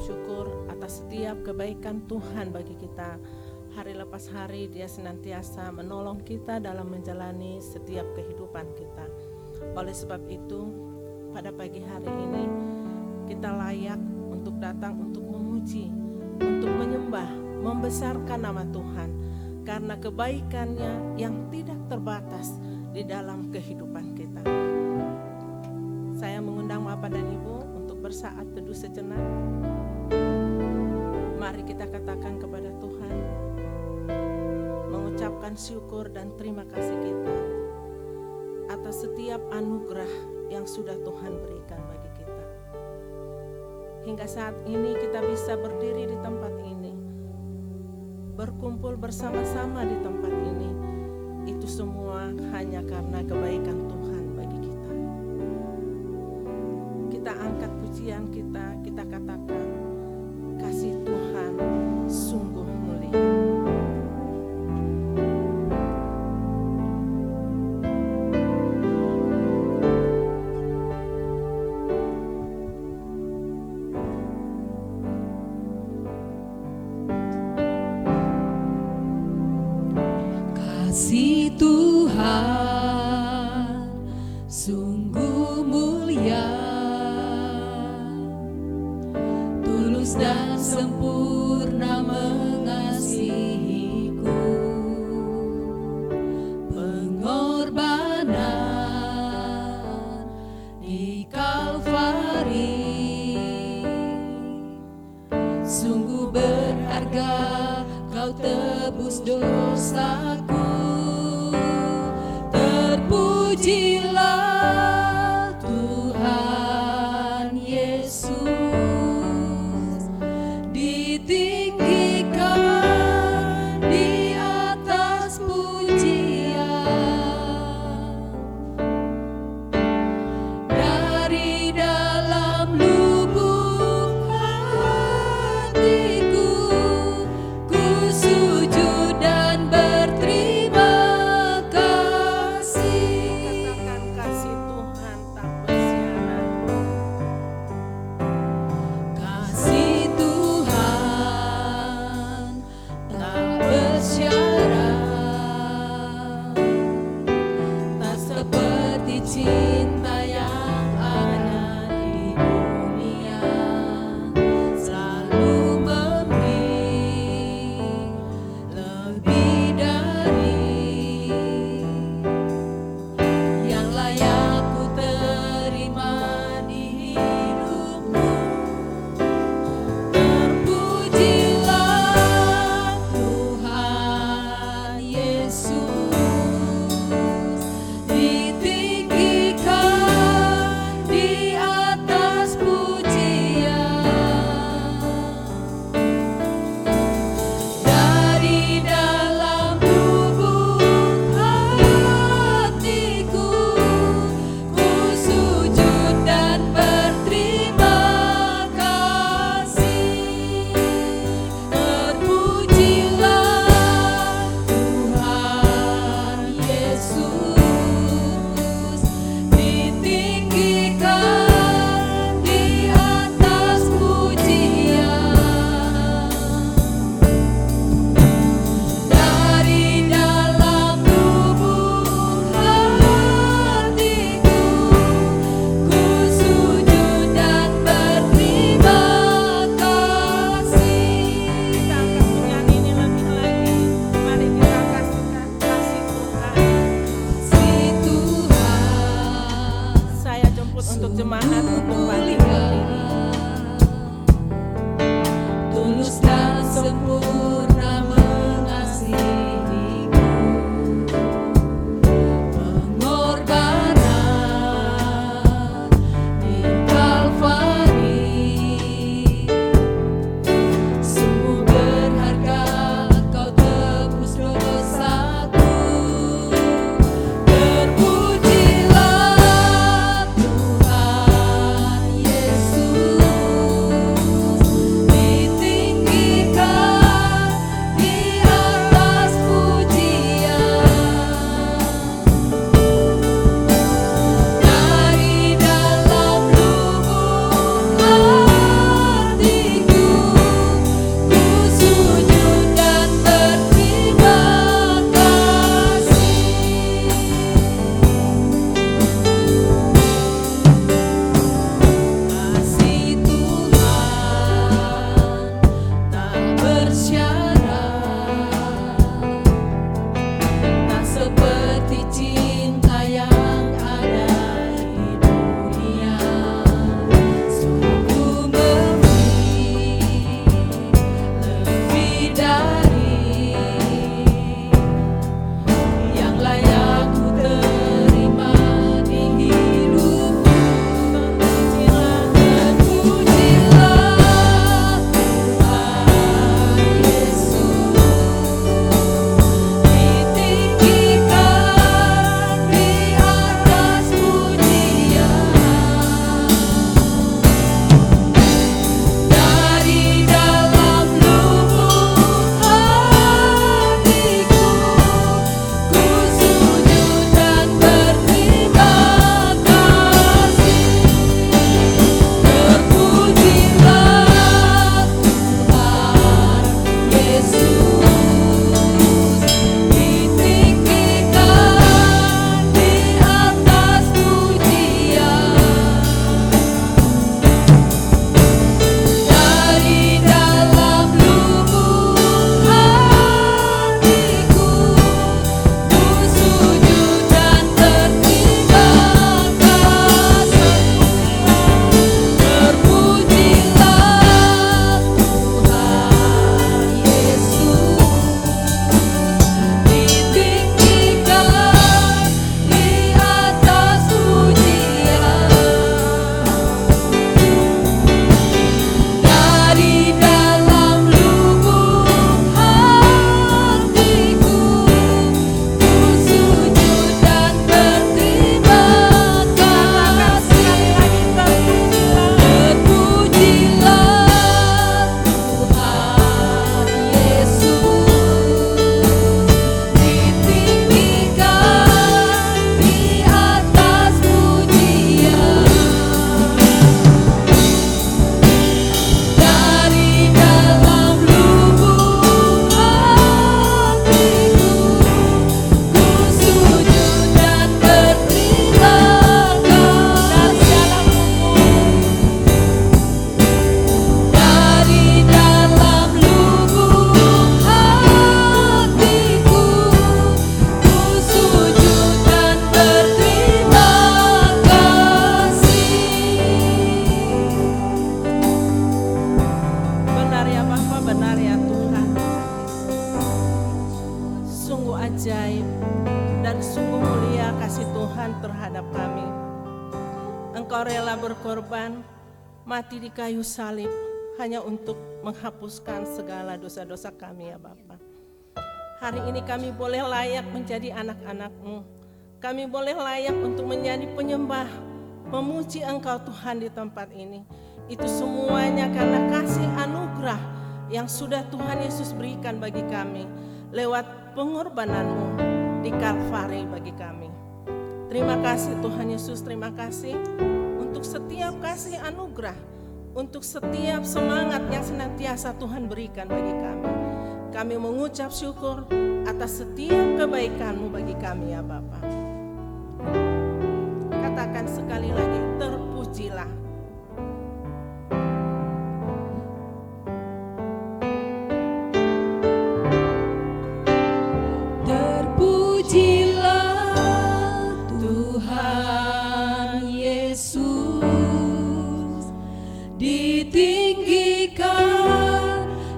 bersyukur atas setiap kebaikan Tuhan bagi kita. Hari lepas hari Dia senantiasa menolong kita dalam menjalani setiap kehidupan kita. Oleh sebab itu, pada pagi hari ini kita layak untuk datang untuk memuji, untuk menyembah, membesarkan nama Tuhan karena kebaikannya yang tidak terbatas di dalam kehidupan kita. Saya mengundang Bapak dan Ibu untuk bersaat teduh sejenak. Mari kita katakan kepada Tuhan, mengucapkan syukur dan terima kasih kita atas setiap anugerah yang sudah Tuhan berikan bagi kita. Hingga saat ini kita bisa berdiri di tempat ini, berkumpul bersama-sama di tempat ini. Itu semua hanya karena kebaikan Tuhan bagi kita. Kita angkat pujian kita katakan, kasih Tuhan sungguh mulia. Kasih Tuhan sungguh mulia, tulus dan sempurna mengasihiku. Pengorbanan di Kalvari sungguh berharga, Kau tebus dosaku. Terpujilah Tuhan Yesus, ditinggikan di atas pujian. Dari dalam lubuk hatiku, ku sujud dan berterima kasih. ajaib dan sungguh mulia kasih Tuhan terhadap kami. Engkau rela berkorban, mati di kayu salib hanya untuk menghapuskan segala dosa-dosa kami ya Bapa. Hari ini kami boleh layak menjadi anak-anak-Mu. Kami boleh layak untuk menjadi penyembah, memuji Engkau Tuhan di tempat ini. Itu semuanya karena kasih anugerah yang sudah Tuhan Yesus berikan bagi kami lewat pengorbanan-Mu di Kalvari bagi kami. Terima kasih Tuhan Yesus, terima kasih untuk setiap kasih anugerah, untuk setiap semangat yang senantiasa Tuhan berikan bagi kami. Kami mengucap syukur atas setiap kebaikan-Mu bagi kami ya Bapa. Katakan sekali lagi, terpujilah. Terpujilah Tuhan Yesus, ditinggikan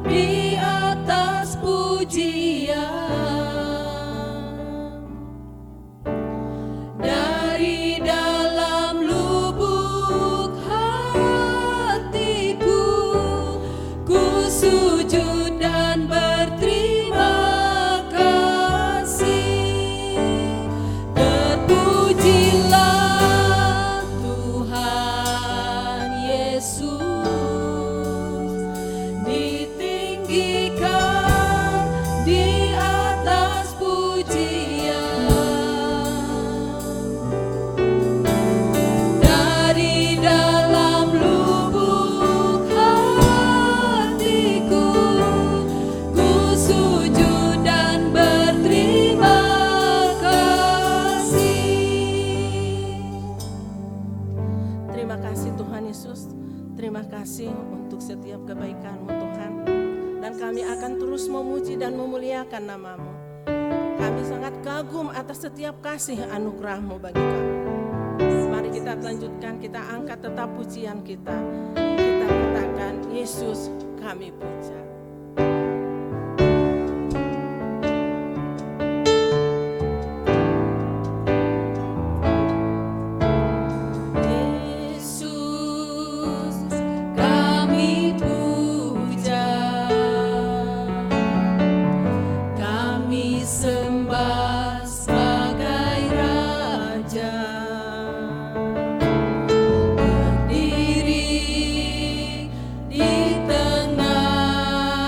di atas pujian. Dari dalam lubuk hatiku, ku sujud dan berterima kasih. Terpujilah Tuhan Yesus, ditinggikan di atas pujian. Dari dalam lubuk hatiku, ku sujud dan berterima kasih. Terima kasih Tuhan Yesus, terima kasih untuk setiap kebaikan-Mu Tuhan. Dan kami akan terus memuji dan memuliakan nama-Mu. Kami sangat kagum atas setiap kasih anugerah-Mu bagi kami. Mari kita lanjutkan, kita angkat tetap pujian kita. Kita katakan, Yesus kami puja. Yesus kami puja, kami sembah sebagai Raja, berdiri di tengah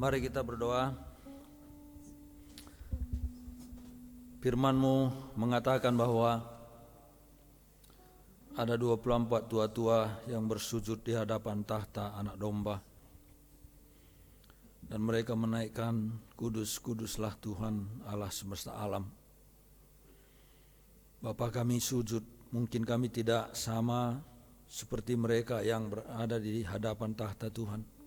Mari kita berdoa. Firman-Mu mengatakan bahwa ada 24 tua-tua yang bersujud di hadapan tahta Anak Domba. Dan mereka menaikkan, Kudus, Kuduslah Tuhan Allah semesta alam. Bapa, kami sujud, mungkin kami tidak sama seperti mereka yang berada di hadapan tahta Tuhan.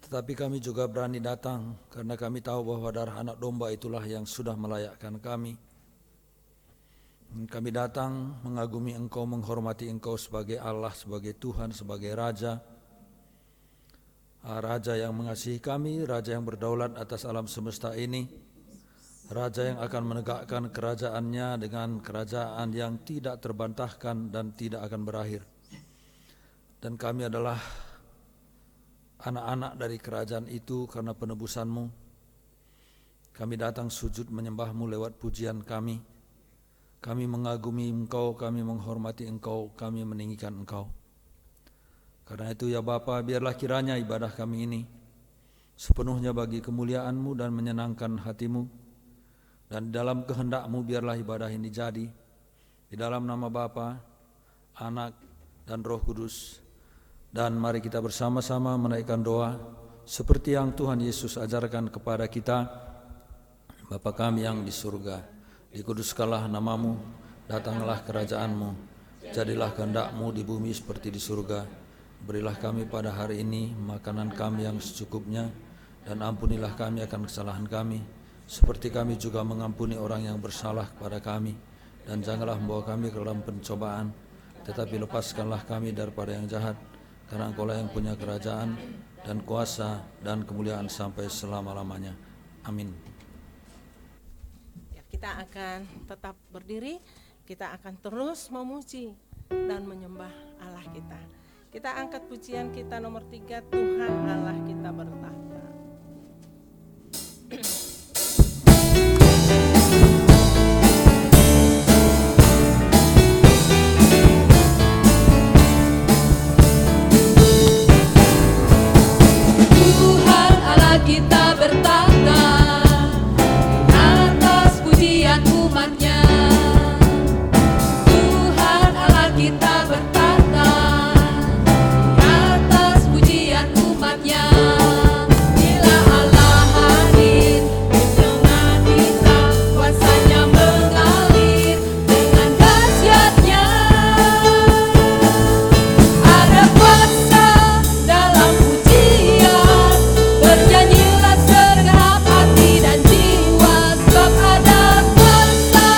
Tetapi kami juga berani datang karena kami tahu bahwa darah Anak Domba itulah yang sudah melayakkan kami. Kami datang mengagumi Engkau, menghormati Engkau sebagai Allah, sebagai Tuhan, sebagai Raja. Raja yang mengasihi kami, Raja yang berdaulat atas alam semesta ini, Raja yang akan menegakkan kerajaannya dengan kerajaan yang tidak terbantahkan dan tidak akan berakhir. Dan kami adalah anak-anak dari kerajaan itu karena penebusan-Mu. Kami datang sujud menyembah-Mu lewat pujian kami. Kami mengagumi Engkau, kami menghormati Engkau, kami meninggikan Engkau. Karena itu ya Bapa, biarlah kiranya ibadah kami ini sepenuhnya bagi kemuliaan-Mu dan menyenangkan hati-Mu. Dan dalam kehendak-Mu biarlah ibadah ini jadi. Di dalam nama Bapa, Anak, dan Roh Kudus. Dan mari kita bersama-sama menaikkan doa seperti yang Tuhan Yesus ajarkan kepada kita. Bapa kami yang di surga, dikuduskanlah nama-Mu, datanglah kerajaan-Mu, jadilah kehendak-Mu di bumi seperti di surga. Berilah kami pada hari ini makanan kami yang secukupnya, dan ampunilah kami akan kesalahan kami, seperti kami juga mengampuni orang yang bersalah kepada kami. Dan janganlah membawa kami ke dalam pencobaan, tetapi lepaskanlah kami daripada yang jahat, karena Engkau-lah yang punya kerajaan dan kuasa dan kemuliaan sampai selama-lamanya. Amin. Ya, kita akan tetap berdiri, kita akan terus memuji dan menyembah Allah kita. Kita angkat pujian kita nomor 3, Tuhan Allah kita bertahta. Tuhan Allah kita bertahta atas pujian umat-Nya. Tuhan Allah kita bertahta atas pujian umat-Nya. Bila Allah hadir di tengah kita, kuasanya mengalir dengan dahsyatnya. Ada kuasa dalam pujian, bernyanyilah segenap hati dan jiwa, sebab ada kuasa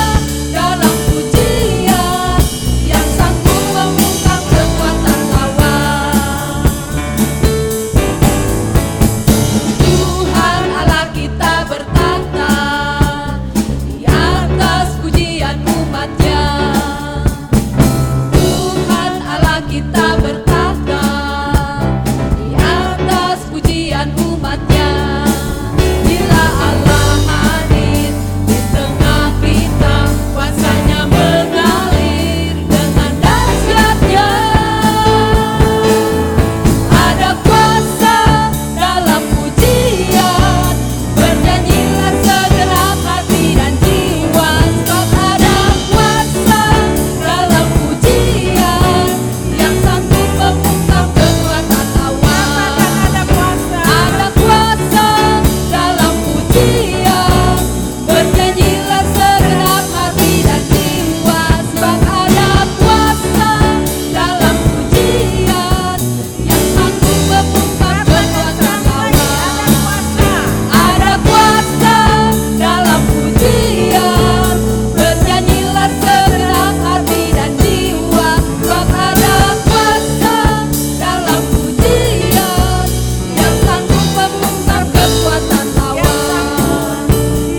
dalam pujian yang sanggup membungkam kekuatan lawan. Tuhan Allah kita bertahta di atas pujian umat-Nya. Tuhan Allah kita bertahta di atas pujian umat-Nya. Bila Allah hadir di tengah kita, kuasanya mengalir dengan dahsyatnya. Ada kuasa dalam pujian, bernyanyilah segenap hati dan jiwa, sebab ada kuasa dalam pujian yang sanggup membungkam kekuatan lawan. Ada kuasa dalam pujian, bernyanyilah segenap hati dan jiwa, sebab ada kuasa dalam pujian yang sanggup membungkam kekuatan lawan. Ada kuasa dalam pujian, bernyanyilah segenap hati dan jiwa, sebab ada kuasa dalam pujian yang sanggup membungkam kekuatan lawan.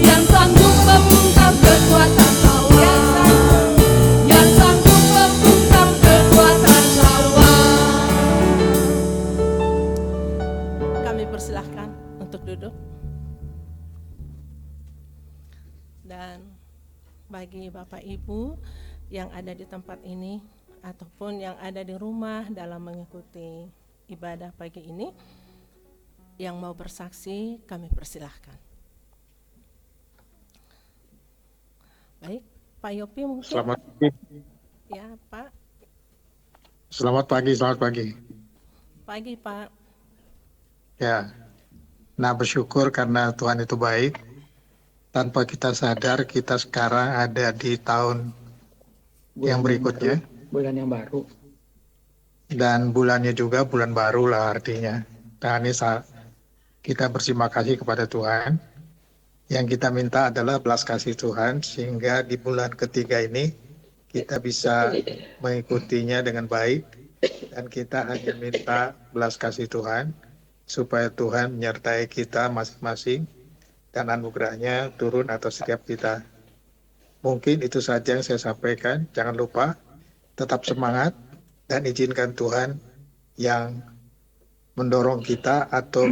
Yang sanggup membungkam kekuatan lawan. Yang sanggup membungkam kekuatan lawan. Kami persilahkan untuk duduk. Dan bagi Bapak Ibu yang ada di tempat ini ataupun yang ada di rumah dalam mengikuti ibadah pagi ini, yang mau bersaksi kami persilahkan. Baik, Pak Yopi mungkin. Selamat pagi. Ya, Pak. Selamat pagi, selamat pagi. Pagi, Pak. Ya, nah bersyukur karena Tuhan itu baik. Tanpa kita sadar, kita sekarang ada di tahun yang berikutnya. Bulan yang baru. Dan bulannya juga bulan baru lah artinya. Nah ini kita berterima kasih kepada Tuhan. Yang kita minta adalah belas kasih Tuhan, sehingga di bulan ketiga ini kita bisa mengikutinya dengan baik. Dan kita hanya minta belas kasih Tuhan, supaya Tuhan menyertai kita masing-masing, dan anugerahnya turun atas setiap kita. Mungkin itu saja yang saya sampaikan. Jangan lupa tetap semangat dan izinkan Tuhan yang mendorong kita atau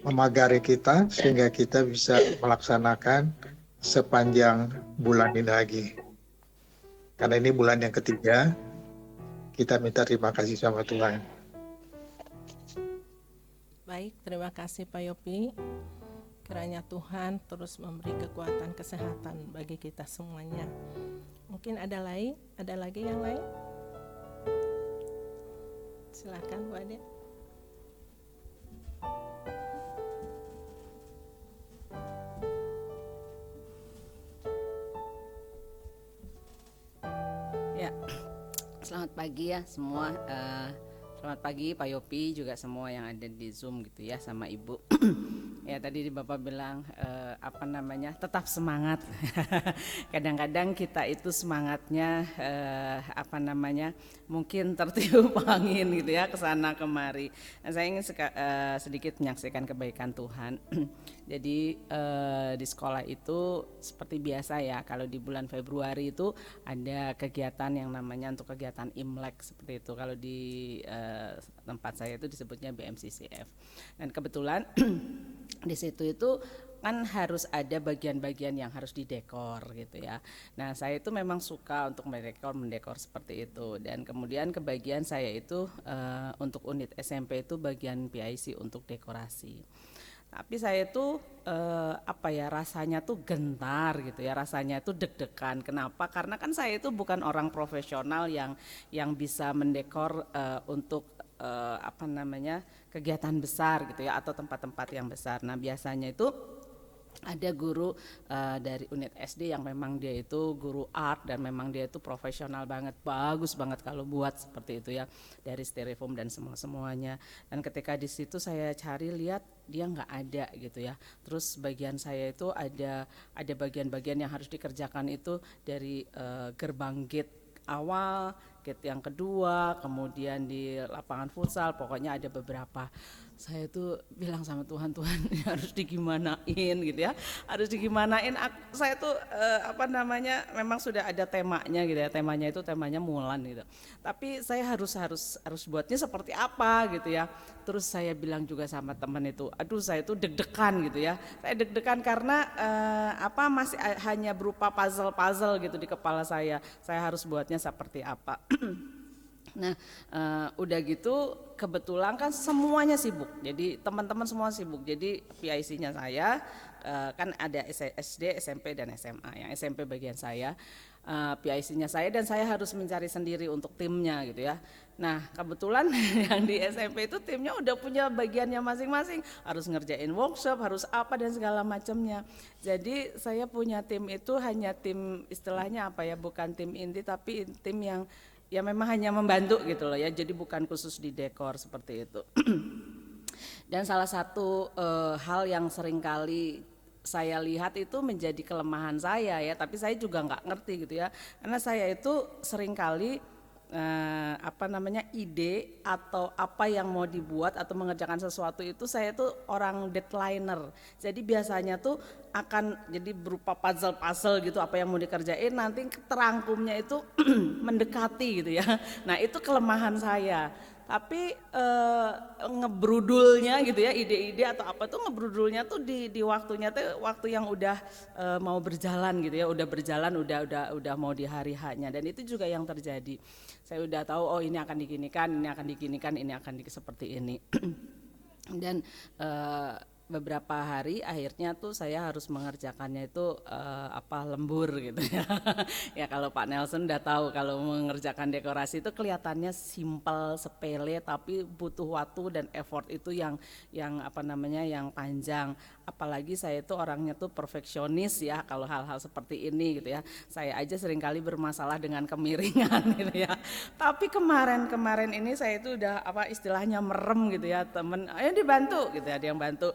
memagari kita sehingga kita bisa melaksanakan sepanjang bulan ini lagi. Karena ini bulan yang ketiga, kita minta terima kasih sama Tuhan. Baik, terima kasih Pak Yopi. Kiranya Tuhan terus memberi kekuatan kesehatan bagi kita semuanya. Mungkin ada lagi yang lain? Silakan Bu Ade. Ya, selamat pagi ya semua. Selamat pagi Pak Yopi, juga semua yang ada di Zoom gitu ya, sama Ibu. Ya tadi Bapak bilang tetap semangat. Kadang-kadang kita itu semangatnya mungkin tertiup angin gitu ya, kesana kemari. Nah, saya ingin sedikit menyaksikan kebaikan Tuhan. Jadi di sekolah itu seperti biasa ya, kalau di bulan Februari itu ada kegiatan yang namanya untuk kegiatan Imlek seperti itu. Kalau di tempat saya itu disebutnya BMCCF. Dan kebetulan di situ itu kan harus ada bagian-bagian yang harus didekor gitu ya. Nah saya itu memang suka untuk mendekor seperti itu. Dan kemudian kebagian saya itu untuk unit SMP itu bagian PIC untuk dekorasi. Tapi saya itu rasanya tuh gentar gitu ya, rasanya tuh deg-degan. Kenapa? Karena kan saya itu bukan orang profesional yang bisa mendekor untuk kegiatan besar gitu ya, atau tempat-tempat yang besar. Nah biasanya itu ada guru dari unit SD yang memang dia itu guru art dan memang dia itu profesional banget, bagus banget kalau buat seperti itu ya, dari styrofoam dan semuanya. Dan ketika di situ saya cari lihat dia nggak ada gitu ya. Terus bagian saya itu ada bagian-bagian yang harus dikerjakan itu dari gerbang gate awal, gate yang kedua, kemudian di lapangan futsal, pokoknya ada beberapa. Saya tuh bilang sama Tuhan harus digimanain gitu ya, harus digimanain. Saya tuh memang sudah ada temanya gitu ya, temanya Mulan gitu. Tapi saya harus buatnya seperti apa gitu ya. Terus saya bilang juga sama teman itu, aduh saya tuh deg-degan gitu ya. Saya deg-degan karena masih hanya berupa puzzle gitu di kepala saya. Saya harus buatnya seperti apa. Nah udah gitu kebetulan kan semuanya sibuk, jadi teman-teman semua sibuk. Jadi PIC-nya saya kan ada SD, SMP dan SMA. Yang SMP bagian saya, PIC-nya saya, dan saya harus mencari sendiri untuk timnya gitu ya. Nah kebetulan yang di SMP itu timnya udah punya bagiannya masing-masing, harus ngerjain workshop, harus apa dan segala macamnya. Jadi saya punya tim itu hanya tim istilahnya bukan tim inti, tapi tim yang ya memang hanya membantu gitu loh ya, jadi bukan khusus di dekor seperti itu. Dan salah satu hal yang seringkali saya lihat itu menjadi kelemahan saya ya, tapi saya juga nggak ngerti gitu ya, karena saya itu seringkali ide atau apa yang mau dibuat atau mengerjakan sesuatu itu saya tuh orang deadlineer. Jadi biasanya tuh akan jadi berupa puzzle gitu, apa yang mau dikerjain nanti terangkumnya itu mendekati gitu ya. Nah itu kelemahan saya. Tapi ngebrudulnya gitu ya, ide-ide atau apa tuh ngebrudulnya tuh di waktunya tuh waktu yang udah mau berjalan gitu ya, udah berjalan, udah mau di hari H-nya, dan itu juga yang terjadi. Saya udah tahu oh ini akan diginikan, ini akan diginikan, ini akan seperti ini. Dan beberapa hari akhirnya tuh saya harus mengerjakannya itu lembur gitu ya. Ya kalau Pak Nelson udah tahu kalau mengerjakan dekorasi itu kelihatannya simpel, sepele, tapi butuh waktu dan effort itu yang yang panjang. Apalagi saya itu orangnya tuh perfeksionis ya kalau hal-hal seperti ini gitu ya. Saya aja seringkali bermasalah dengan kemiringan gitu ya. Tapi kemarin ini saya itu udah istilahnya merem gitu ya, temen ayo dibantu gitu ya, ada yang bantu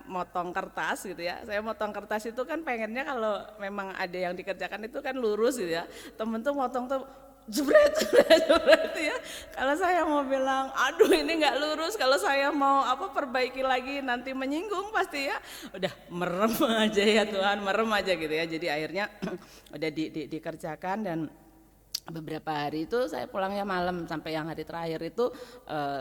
motong kertas gitu ya. Saya motong kertas itu kan pengennya kalau memang ada yang dikerjakan itu kan lurus gitu ya. Temen tuh motong tuh jebret ya. Kalau saya mau bilang aduh ini nggak lurus, kalau saya mau perbaiki lagi nanti menyinggung pasti ya. Udah merem aja ya Tuhan, merem aja gitu ya. Jadi akhirnya udah dikerjakan, dan beberapa hari itu saya pulangnya malam, sampai yang hari terakhir itu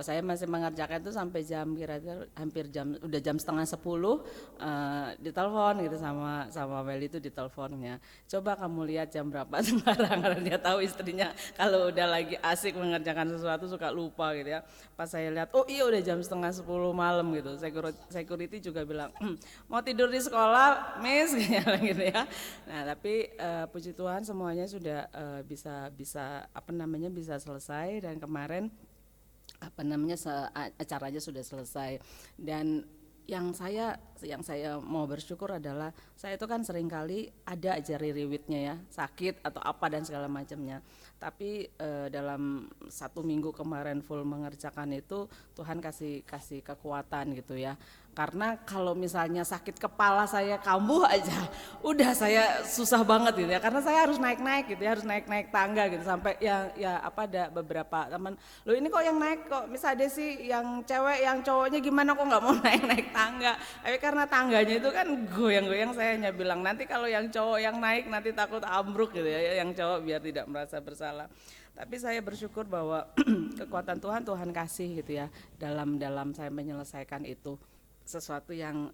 saya masih mengerjakan itu sampai jam kira-kira hampir udah jam 9:30 ditelepon gitu sama Meli itu diteleponnya. Coba kamu lihat jam berapa sekarang, karena dia tahu istrinya kalau udah lagi asik mengerjakan sesuatu suka lupa gitu ya. Pas saya lihat oh iya udah jam 9:30 malam gitu. Security juga bilang mau tidur di sekolah Miss gitu ya. Nah tapi puji Tuhan semuanya sudah bisa selesai, dan kemarin acaranya sudah selesai. Dan yang saya mau bersyukur adalah saya itu kan seringkali ada aja ririwitnya ya, sakit atau apa dan segala macamnya. Tapi dalam 1 minggu kemarin full mengerjakan itu Tuhan kasih kekuatan gitu ya. Karena kalau misalnya sakit kepala saya kambuh aja, udah saya susah banget gitu ya. Karena saya harus naik-naik gitu ya, harus naik-naik tangga gitu, sampai ada beberapa teman, loh ini kok yang naik kok misalnya sih yang cewek, yang cowoknya gimana kok nggak mau naik-naik tangga. Tapi karena tangganya itu kan goyang-goyang, saya hanya bilang nanti kalau yang cowok yang naik nanti takut ambruk gitu ya, yang cowok biar tidak merasa bersalah. Tapi saya bersyukur bahwa kekuatan Tuhan kasih gitu ya dalam saya menyelesaikan itu. Sesuatu yang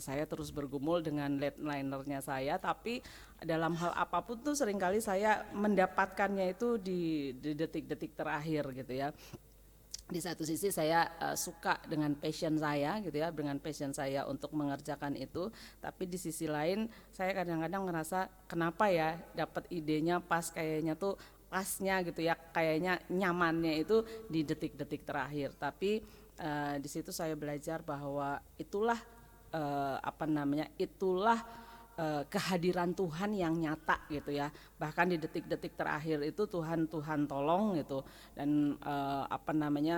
saya terus bergumul dengan leadlinernya saya, tapi dalam hal apapun tuh seringkali saya mendapatkannya itu di detik-detik terakhir gitu ya. Di satu sisi saya suka dengan passion saya gitu ya, dengan passion saya untuk mengerjakan itu, tapi di sisi lain saya kadang-kadang ngerasa kenapa ya dapat idenya pas, kayaknya tuh pasnya gitu ya, kayaknya nyamannya itu di detik-detik terakhir. Tapi di situ saya belajar bahwa itulah kehadiran Tuhan yang nyata gitu ya. Bahkan di detik-detik terakhir itu Tuhan tolong gitu, dan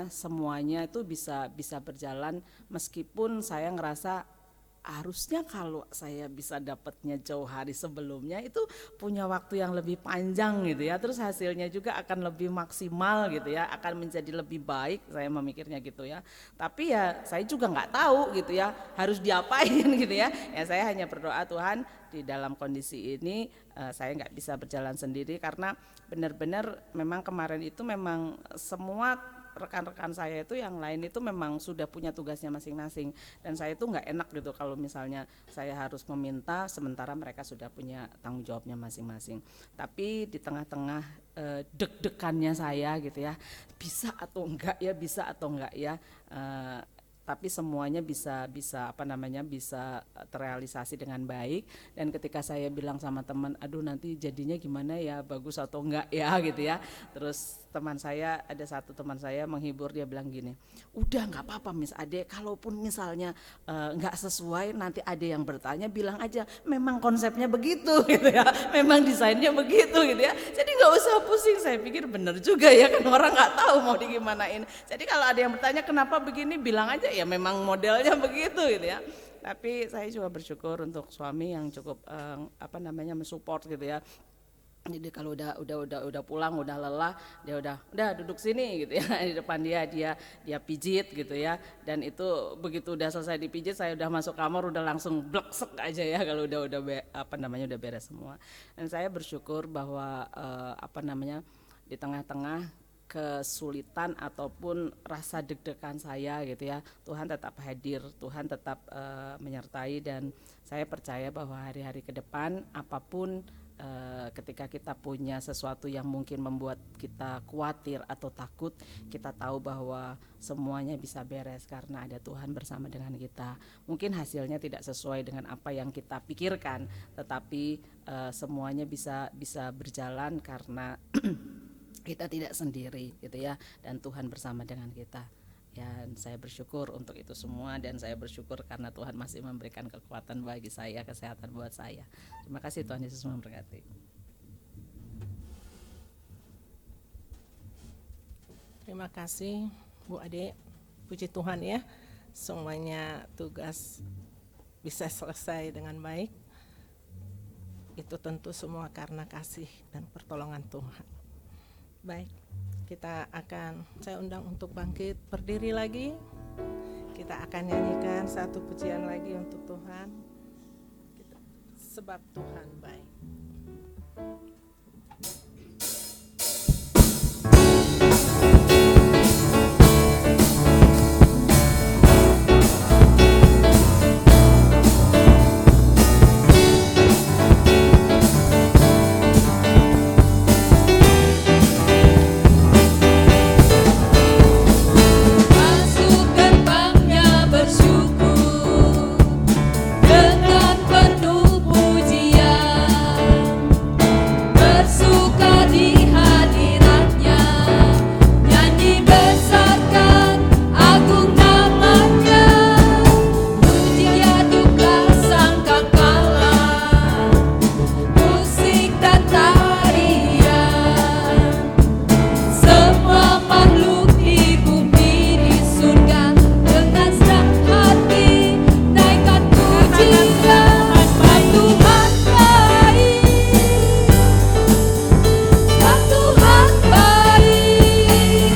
semuanya itu bisa berjalan meskipun saya ngerasa harusnya kalau saya bisa dapatnya jauh hari sebelumnya itu punya waktu yang lebih panjang gitu ya, terus hasilnya juga akan lebih maksimal gitu ya, akan menjadi lebih baik, saya memikirnya gitu ya. Tapi ya saya juga nggak tahu gitu ya harus diapain gitu ya. Ya saya hanya berdoa, Tuhan di dalam kondisi ini saya nggak bisa berjalan sendiri, karena benar-benar memang kemarin itu memang semua rekan-rekan saya itu yang lain itu memang sudah punya tugasnya masing-masing, dan saya itu nggak enak gitu kalau misalnya saya harus meminta sementara mereka sudah punya tanggung jawabnya masing-masing. Tapi di tengah-tengah deg-degannya saya gitu ya, bisa atau enggak ya, tapi semuanya bisa terrealisasi dengan baik. Dan ketika saya bilang sama teman, aduh nanti jadinya gimana ya, bagus atau enggak ya gitu ya, terus ada satu teman saya menghibur, dia bilang gini, udah nggak apa-apa Miss Ade, kalaupun misalnya nggak sesuai nanti ada yang bertanya, bilang aja memang konsepnya begitu gitu ya, memang desainnya begitu gitu ya, jadi nggak usah pusing. Saya pikir bener juga ya, kan orang nggak tahu mau digimanain, jadi kalau ada yang bertanya kenapa begini, bilang aja ya memang modelnya begitu gitu ya. Tapi saya juga bersyukur untuk suami yang cukup mensupport gitu ya. Jadi kalau udah pulang, udah lelah, dia udah duduk sini gitu ya, di depan dia pijit gitu ya. Dan itu begitu udah selesai dipijit, saya udah masuk kamar, udah langsung bleksek aja ya kalau udah beres semua. Dan saya bersyukur bahwa di tengah-tengah kesulitan ataupun rasa deg-degan saya gitu ya, Tuhan tetap hadir, Tuhan tetap menyertai, dan saya percaya bahwa hari-hari ke depan apapun ketika kita punya sesuatu yang mungkin membuat kita khawatir atau takut, kita tahu bahwa semuanya bisa beres karena ada Tuhan bersama dengan kita. Mungkin hasilnya tidak sesuai dengan apa yang kita pikirkan, tetapi semuanya bisa berjalan karena kita tidak sendiri gitu ya, dan Tuhan bersama dengan kita. Dan saya bersyukur untuk itu semua, dan saya bersyukur karena Tuhan masih memberikan kekuatan bagi saya, kesehatan buat saya. Terima kasih, Tuhan Yesus memberkati. Terima kasih Bu Ade, puji Tuhan ya, semuanya tugas bisa selesai dengan baik. Itu tentu semua karena kasih dan pertolongan Tuhan. Baik, saya undang untuk bangkit berdiri lagi. Kita akan nyanyikan satu pujian lagi untuk Tuhan. Sebab Tuhan baik. Masuk gerbangnya bersyukur dengan penuh pujian, bersuka di hadiratnya, nyanyi besarkan agung namanya, puji aduklah sangkakala, musik dan tarian. Semua makhluk di bumi di surga dengan senang hati naikkan pujian. Sebab Tuhan baik, sebab Tuhan baik,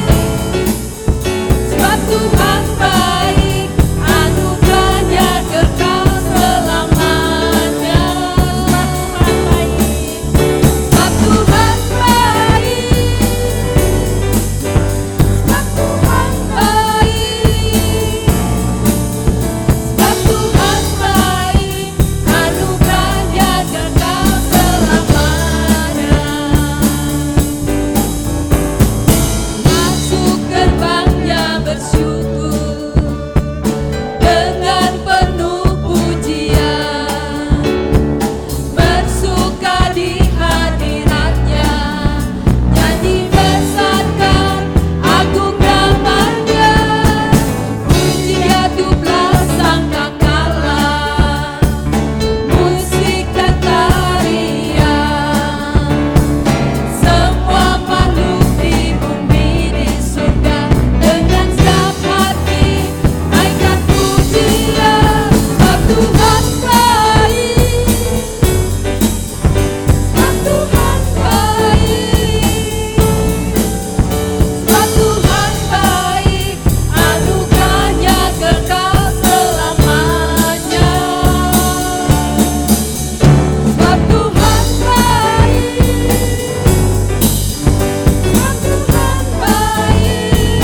sebab Tuhan baik, anugerahnya kekal selamanya. Sebab Tuhan baik, sebab Tuhan baik, sebab Tuhan baik, anugerahnya kekal selamanya. Masuk gerbangnya bersyukur dengan penuh pujian, bersuka di hadiratnya, nyanyi besarkan agung namanya, puji aduklah sangkakala, musik dan tarian. Semua makhluk di bumi di surga dengan senang hati naikkan pujian. Sebab Tuhan baik, sebab Tuhan baik, sebab Tuhan baik, anugerahnya kekal selamanya. Sebab Tuhan baik, sebab Tuhan baik,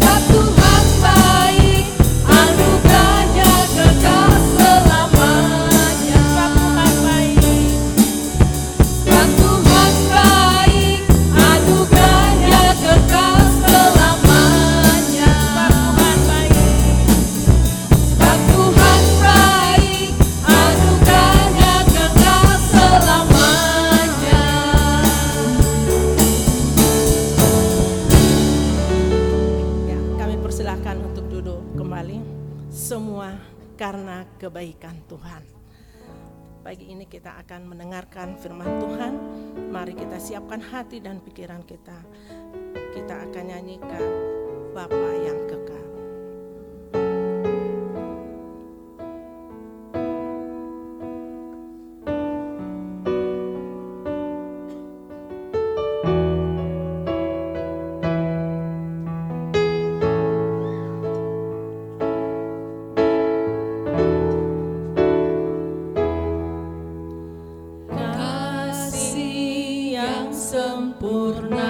sebab Tuhan baik, anugerahnya kekal selamanya. Sebab Tuhan baik, anugerahnya kekal selamanya. Sebab Tuhan baik, anugerahnya kekal selamanya. Ya, kami persilahkan untuk duduk kembali. Semua karena kebaikan Tuhan. Pagi ini kita akan mendengarkan firman Tuhan. Mari kita siapkan hati dan pikiran kita. Kita akan nyanyikan Bapa yang kekal. Kasih yang sempurna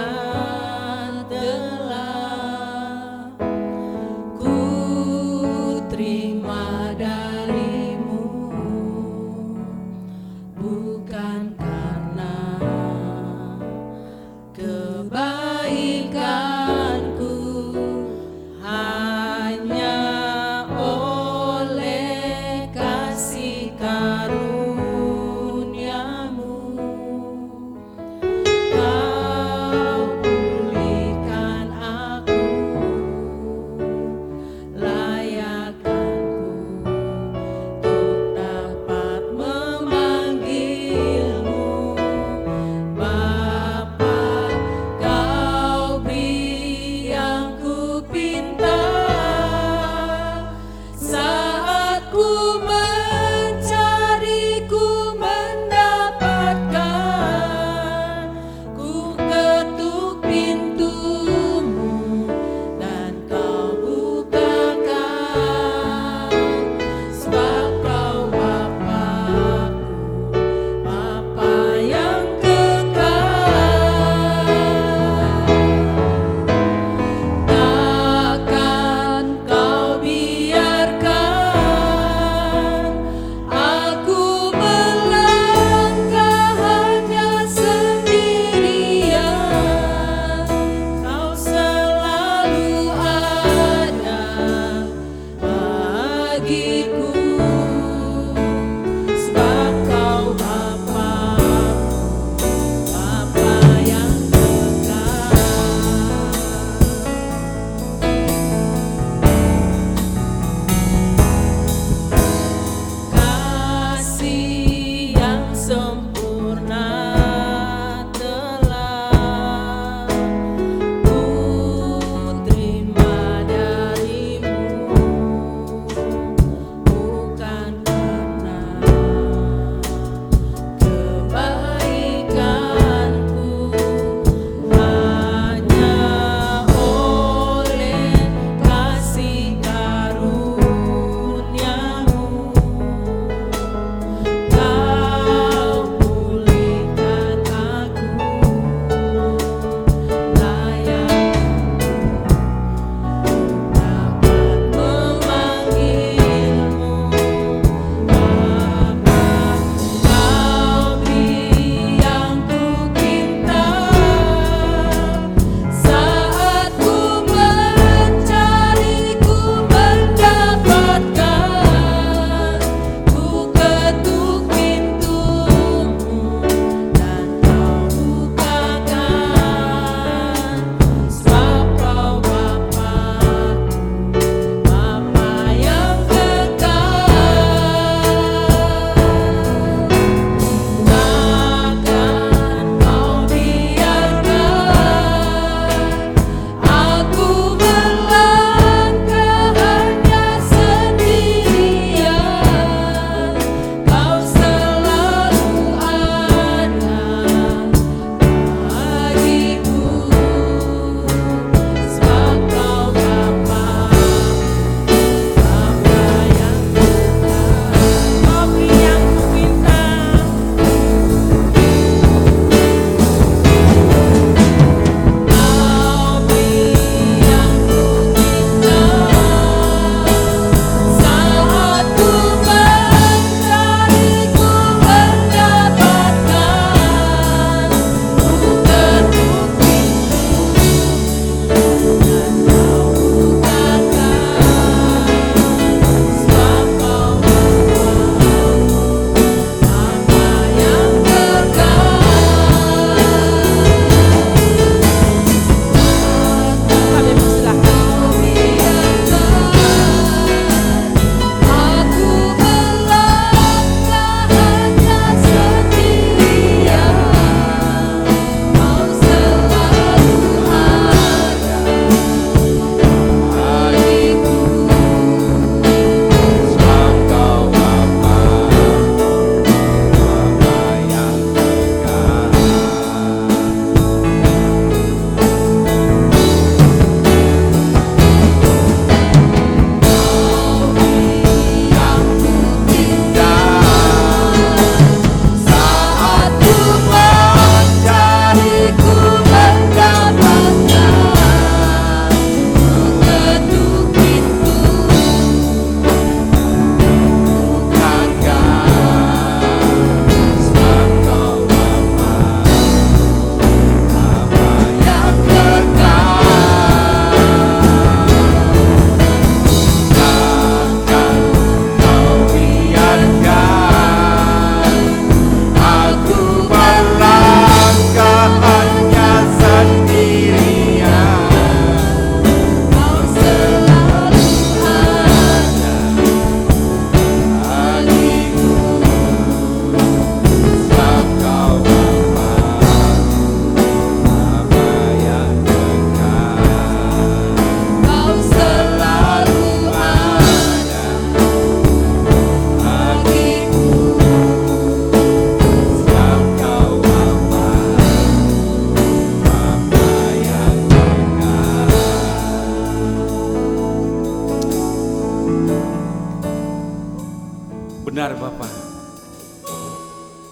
Benar Bapa,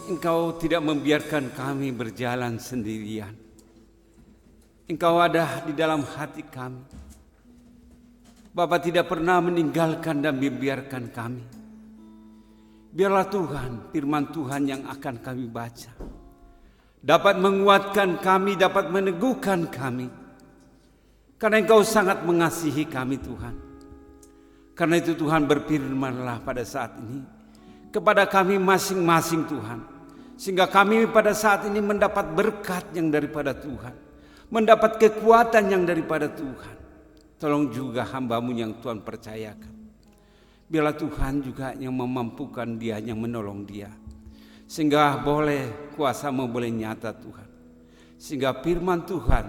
Engkau tidak membiarkan kami berjalan sendirian. Engkau ada di dalam hati kami. Bapa tidak pernah meninggalkan dan membiarkan kami. Biarlah Tuhan, firman Tuhan yang akan kami baca dapat menguatkan kami, dapat meneguhkan kami. Karena Engkau sangat mengasihi kami Tuhan. Karena itu Tuhan berfirmanlah pada saat ini kepada kami masing-masing Tuhan. Sehingga kami pada saat ini mendapat berkat yang daripada Tuhan. Mendapat kekuatan yang daripada Tuhan. Tolong juga hamba-Mu yang Tuhan percayakan. Biarlah Tuhan juga yang memampukan dia, yang menolong dia. Sehingga boleh kuasa-Mu boleh nyata Tuhan. Sehingga firman Tuhan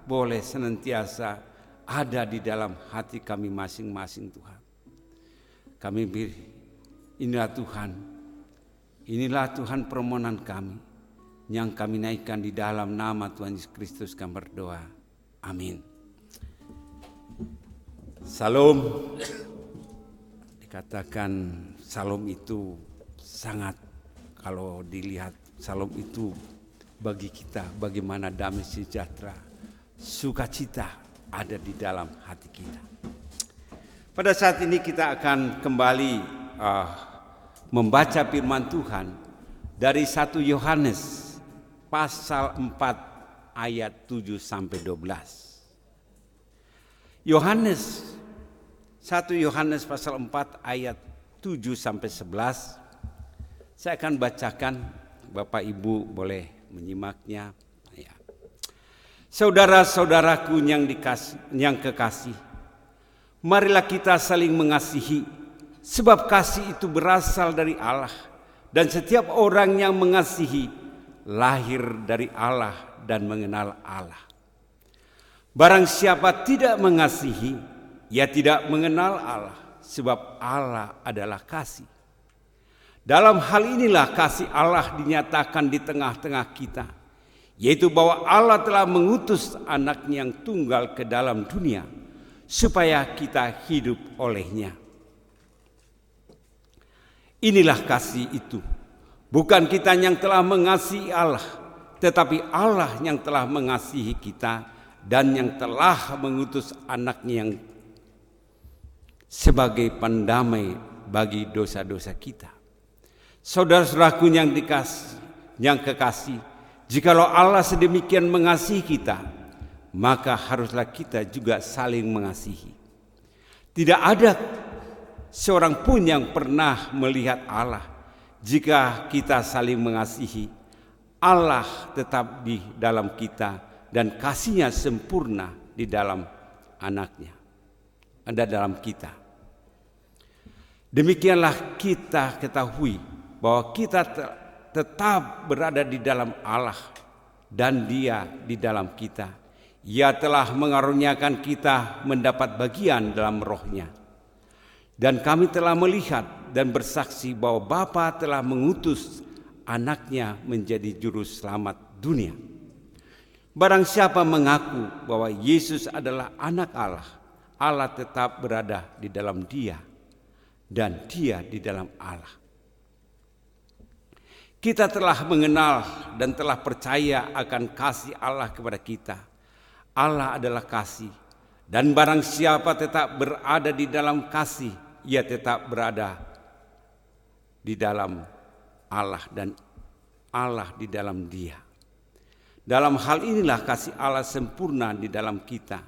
boleh senantiasa ada di dalam hati kami masing-masing Tuhan. Kami inilah Tuhan permohonan kami yang kami naikkan di dalam nama Tuhan Yesus Kristus kami berdoa. Amin. Salam. Dikatakan salam itu sangat, kalau dilihat salam itu bagi kita bagaimana damai sejahtera, sukacita ada di dalam hati kita. Pada saat ini kita akan kembali membaca firman Tuhan dari 1 Yohanes pasal 4 ayat 7 sampai 12. Satu Yohanes pasal 4 ayat 7 sampai 11. Saya akan bacakan, Bapak Ibu boleh menyimaknya. Ya. Saudara-saudaraku yang kekasih, marilah kita saling mengasihi, sebab kasih itu berasal dari Allah, dan setiap orang yang mengasihi lahir dari Allah dan mengenal Allah. Barang siapa tidak mengasihi, ia tidak mengenal Allah, sebab Allah adalah kasih. Dalam hal inilah kasih Allah dinyatakan di tengah-tengah kita, yaitu bahwa Allah telah mengutus anaknya yang tunggal ke dalam dunia, supaya kita hidup olehnya. Inilah kasih itu, bukan kita yang telah mengasihi Allah, tetapi Allah yang telah mengasihi kita dan yang telah mengutus anaknya yang sebagai pendamai bagi dosa-dosa kita. Saudara-saudaraku yang kekasih, jikalau Allah sedemikian mengasihi kita, maka haruslah kita juga saling mengasihi. Tidak ada seorang pun yang pernah melihat Allah. Jika kita saling mengasihi, Allah tetap di dalam kita dan kasih-Nya sempurna di dalam anaknya, ada dalam kita. Demikianlah kita ketahui bahwa kita tetap berada di dalam Allah dan Dia di dalam kita. Ia telah mengaruniakan kita mendapat bagian dalam roh-Nya. Dan kami telah melihat dan bersaksi bahwa Bapa telah mengutus anaknya menjadi juru selamat dunia. Barang siapa mengaku bahwa Yesus adalah anak Allah, Allah tetap berada di dalam Dia dan Dia di dalam Allah. Kita telah mengenal dan telah percaya akan kasih Allah kepada kita. Allah adalah kasih, dan barang siapa tetap berada di dalam kasih, ia tetap berada di dalam Allah dan Allah di dalam Dia. Dalam hal inilah kasih Allah sempurna di dalam kita,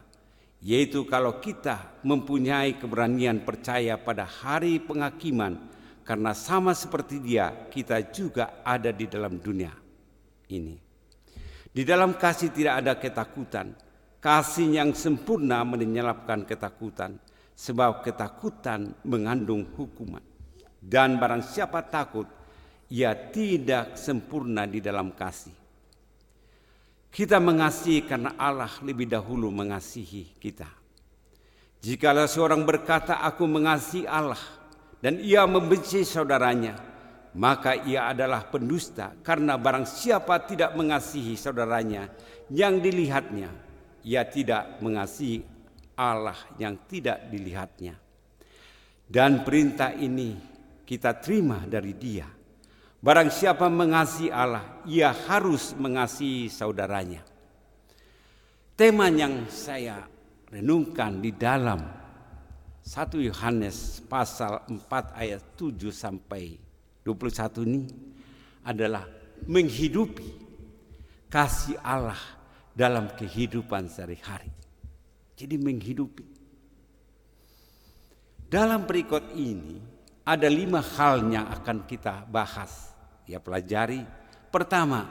yaitu kalau kita mempunyai keberanian percaya pada hari penghakiman, karena sama seperti Dia, kita juga ada di dalam dunia ini. Di dalam kasih tidak ada ketakutan. Kasih yang sempurna menyelapkan ketakutan, sebab ketakutan mengandung hukuman. Dan barang siapa takut, ia tidak sempurna di dalam kasih. Kita mengasihi karena Allah lebih dahulu mengasihi kita. Jikalau seorang berkata, aku mengasihi Allah, dan ia membenci saudaranya, maka ia adalah pendusta. Karena barang siapa tidak mengasihi saudaranya yang dilihatnya, ia tidak mengasihi Allah yang tidak dilihatnya. Dan perintah ini kita terima dari Dia. Barang siapa mengasihi Allah, ia harus mengasihi saudaranya. Tema yang saya renungkan di dalam 1 Yohanes pasal 4 ayat 7 sampai 21 ini adalah menghidupi kasih Allah dalam kehidupan sehari-hari. Jadi menghidupi. Dalam berikut ini ada 5 hal yang akan kita bahas, ya pelajari. Pertama,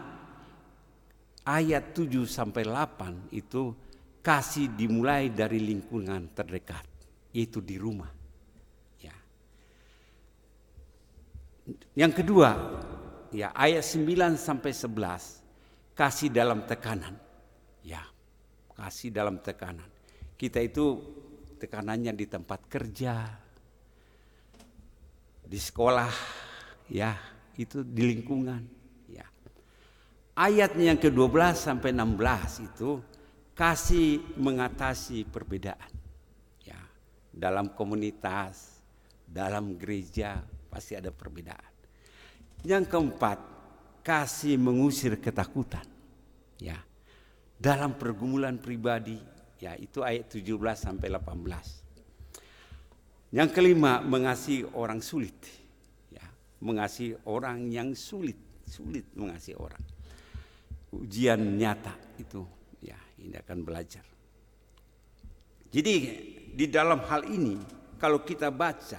ayat 7 sampai 8 itu kasih dimulai dari lingkungan terdekat, itu di rumah. Ya. Yang kedua, ya ayat 9 sampai 11, kasih dalam tekanan. Ya, kasih dalam tekanan. Kita itu tekanannya di tempat kerja, di sekolah, ya itu di lingkungan. Ya. Ayatnya yang ke-12 sampai 16 itu kasih mengatasi perbedaan. Ya, dalam komunitas, dalam gereja pasti ada perbedaan. Yang keempat, kasih mengusir ketakutan. Ya, dalam pergumulan pribadi, ya itu ayat 17 sampai 18. Yang kelima, mengasihi orang sulit. Ya, mengasihi orang yang sulit mengasihi orang. Ujian nyata itu, ya ini akan belajar. Jadi di dalam hal ini, kalau kita baca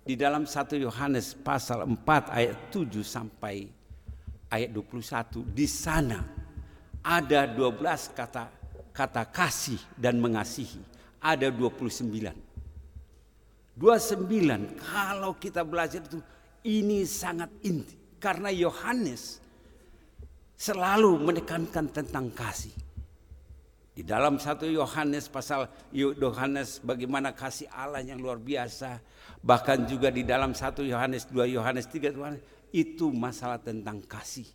di dalam 1 Yohanes pasal 4 ayat 7 sampai ayat 21, di sana ada 12 kata kasih dan mengasihi, ada 29. 29 kalau kita belajar itu ini sangat inti karena Yohanes selalu menekankan tentang kasih. Di dalam 1 Yohanes pasal Yohanes bagaimana kasih Allah yang luar biasa, bahkan juga di dalam 1 Yohanes, 2 Yohanes, 3 Yohanes itu masalah tentang kasih.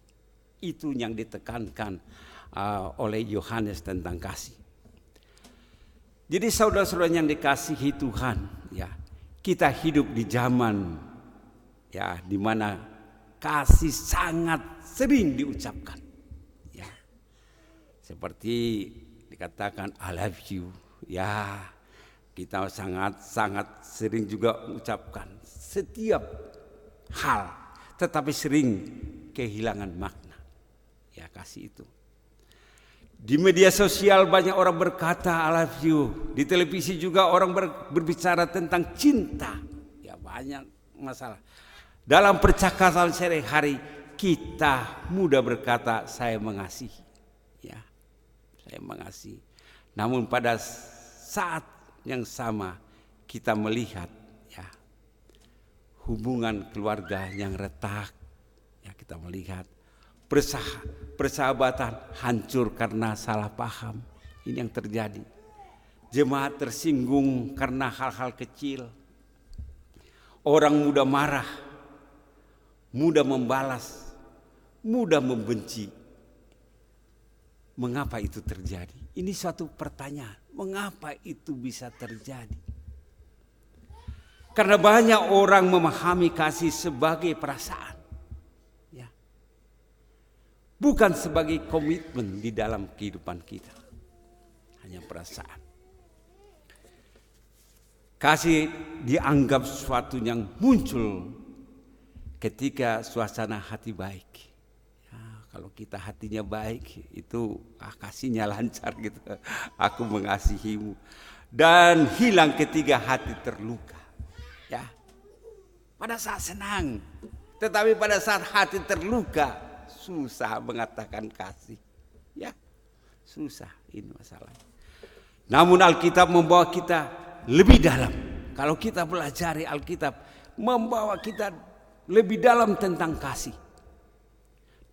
Itu yang ditekankan oleh Yohanes tentang kasih. Jadi saudara-saudara yang dikasihi Tuhan, ya, kita hidup di zaman ya di mana kasih sangat sering diucapkan. Ya. Seperti dikatakan I love you. Ya, kita sangat sering juga ucapkan setiap hal, tetapi sering kehilangan makna. Ya, kasih itu. Di media sosial banyak orang berkata I love you. Di televisi juga orang berbicara tentang cinta. Ya banyak masalah. Dalam percakapan sehari-hari kita mudah berkata saya mengasihi. Ya, saya mengasihi. Namun pada saat yang sama kita melihat ya hubungan keluarga yang retak. Ya kita melihat persahabatan hancur karena salah paham. Ini yang terjadi. Jemaat tersinggung karena hal-hal kecil. Orang mudah marah, mudah membalas, mudah membenci. Mengapa itu terjadi? Ini suatu pertanyaan. Mengapa itu bisa terjadi? Karena banyak orang memahami kasih sebagai perasaan. Bukan sebagai komitmen di dalam kehidupan kita. Hanya perasaan. Kasih dianggap sesuatu yang muncul ketika suasana hati baik. Ya, kalau kita hatinya baik, itu kasihnya lancar gitu. Aku mengasihimu. Dan hilang ketika hati terluka. Ya, pada saat senang. Tetapi pada saat hati terluka, susah mengatakan kasih. Ya, susah ini masalahnya. Namun Alkitab membawa kita lebih dalam. Kalau kita pelajari Alkitab, membawa kita lebih dalam tentang kasih.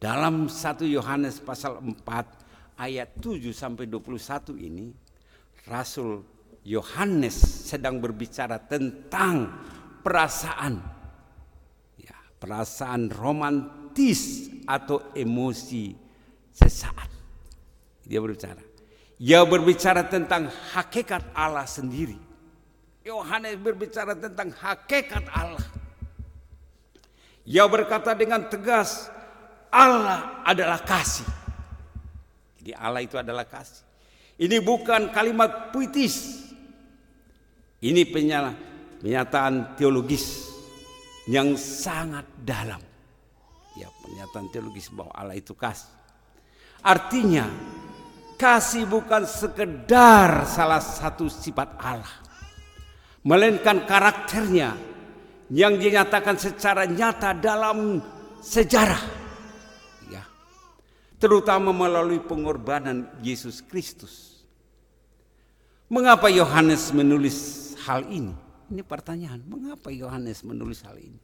Dalam 1 Yohanes pasal 4 ayat 7 sampai 21 ini, Rasul Yohanes sedang berbicara tentang perasaan. Ya, perasaan romantis atau emosi sesaat. Dia berbicara tentang hakikat Allah sendiri. Yohanes berbicara tentang hakikat Allah. Ia berkata dengan tegas, Allah adalah kasih. Jadi Allah itu adalah kasih. Ini bukan kalimat puitis. Ini pernyataan teologis yang sangat dalam. Ya, pernyataan teologis bahwa Allah itu kasih. Artinya, kasih bukan sekedar salah satu sifat Allah, melainkan karakternya yang dinyatakan secara nyata dalam sejarah, ya, terutama melalui pengorbanan Yesus Kristus. Mengapa Yohanes menulis hal ini? Ini pertanyaan, mengapa Yohanes menulis hal ini?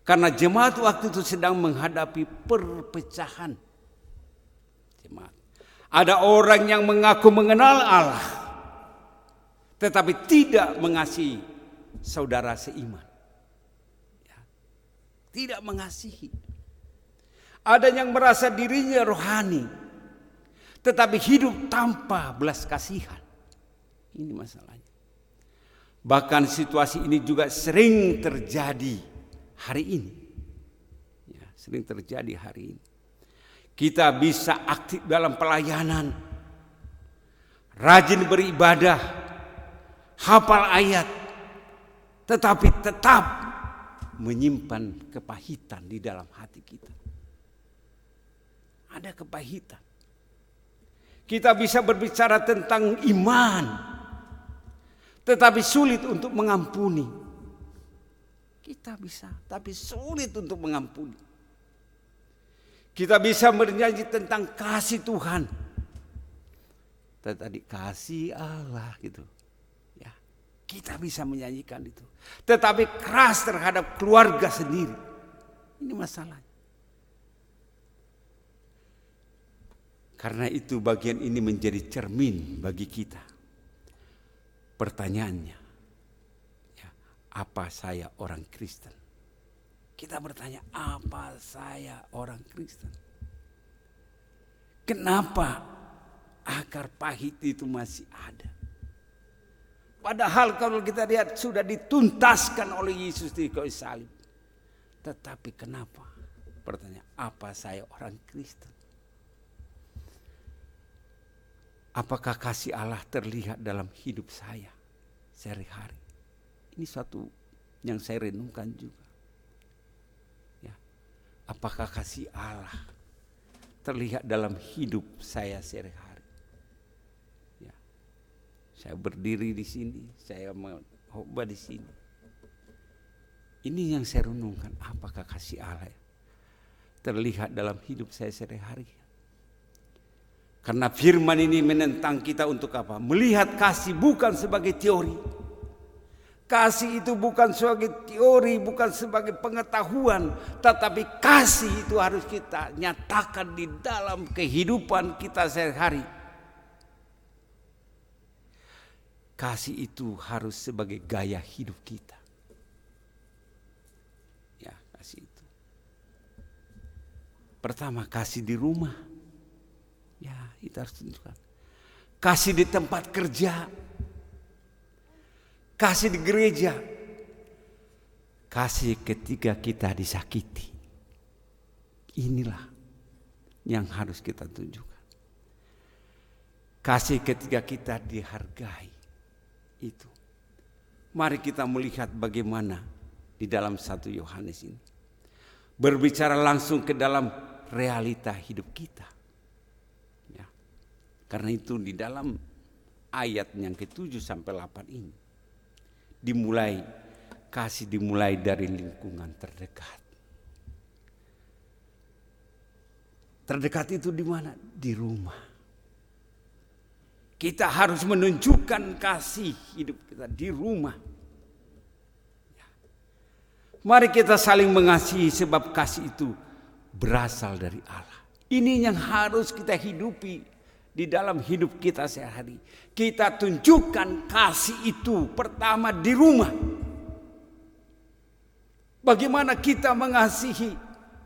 Karena jemaat waktu itu sedang menghadapi perpecahan. Jemaat, ada orang yang mengaku mengenal Allah, tetapi tidak mengasihi saudara seiman. Tidak mengasihi. Ada yang merasa dirinya rohani, tetapi hidup tanpa belas kasihan. Ini masalahnya. Bahkan situasi ini juga sering terjadi hari ini. Ya, sering terjadi hari ini. Kita bisa aktif dalam pelayanan, rajin beribadah, hafal ayat, tetapi tetap menyimpan kepahitan di dalam hati kita. Ada kepahitan. Kita bisa berbicara tentang iman, tetapi sulit untuk mengampuni. Kita bisa, tapi sulit untuk mengampuni. Kita bisa bernyanyi tentang kasih Tuhan, tetapi kasih Allah gitu. Kita bisa menyanyikan itu, tetapi keras terhadap keluarga sendiri. Ini masalahnya. Karena itu bagian ini menjadi cermin bagi kita. Pertanyaannya, ya, apa saya orang Kristen? Kita bertanya, apa saya orang Kristen? Kenapa akar pahit itu masih ada? Padahal kalau kita lihat sudah dituntaskan oleh Yesus di kayu salib. Tetapi kenapa? Pertanyaan, apa saya orang Kristen? Apakah kasih Allah terlihat dalam hidup saya sehari-hari? Ini suatu yang saya renungkan juga. Ya. Apakah kasih Allah terlihat dalam hidup saya sehari-hari? Saya berdiri di sini, saya khotbah di sini. Ini yang saya renungkan, apakah kasih Allah terlihat dalam hidup saya sehari-hari? Karena firman ini menentang kita untuk apa? Melihat kasih bukan sebagai teori. Kasih itu bukan sebagai teori, bukan sebagai pengetahuan, tetapi kasih itu harus kita nyatakan di dalam kehidupan kita sehari-hari. Kasih itu harus sebagai gaya hidup kita. Ya, kasih itu. Pertama, kasih di rumah. Ya, kita harus tunjukkan. Kasih di tempat kerja. Kasih di gereja. Kasih ketika kita disakiti. Inilah yang harus kita tunjukkan. Kasih ketika kita dihargai. Itu. Mari kita melihat bagaimana di dalam 1 Yohanes ini. Berbicara langsung ke dalam realita hidup kita. Ya. Karena itu di dalam ayat yang ke-7 sampai 8 ini. Kasih dimulai dari lingkungan terdekat. Terdekat itu di mana? Di rumah. Kita harus menunjukkan kasih hidup kita di rumah. Mari kita saling mengasihi sebab kasih itu berasal dari Allah. Ini yang harus kita hidupi di dalam hidup kita sehari-hari. Kita tunjukkan kasih itu pertama di rumah. Bagaimana kita mengasihi?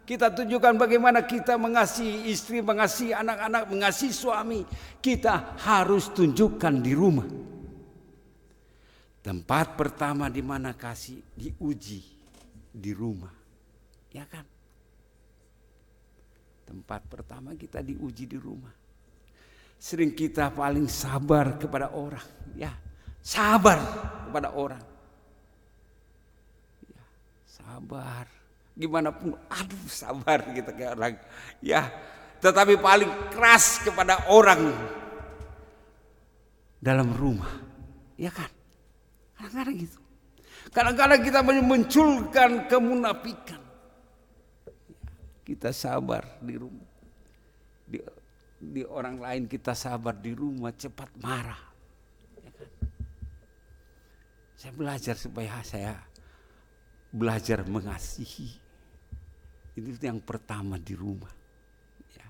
Kita tunjukkan bagaimana kita mengasihi istri, mengasihi anak-anak, mengasihi suami. Kita harus tunjukkan di rumah. Tempat pertama di mana kasih diuji di rumah. ya kan? Tempat pertama kita diuji di rumah. Sering kita paling sabar kepada orang, ya, sabar kepada orang, ya, sabar. Gimana pun, aduh sabar kita kayak orang, ya. Tetapi paling keras kepada orang dalam rumah, ya kan? Kadang-kadang gitu. Kadang-kadang kita memunculkan kemunafikan. Kita sabar di rumah, di orang lain kita sabar, di rumah cepat marah. Ya kan? Saya belajar supaya saya belajar mengasihi. Itu yang pertama di rumah. Ya.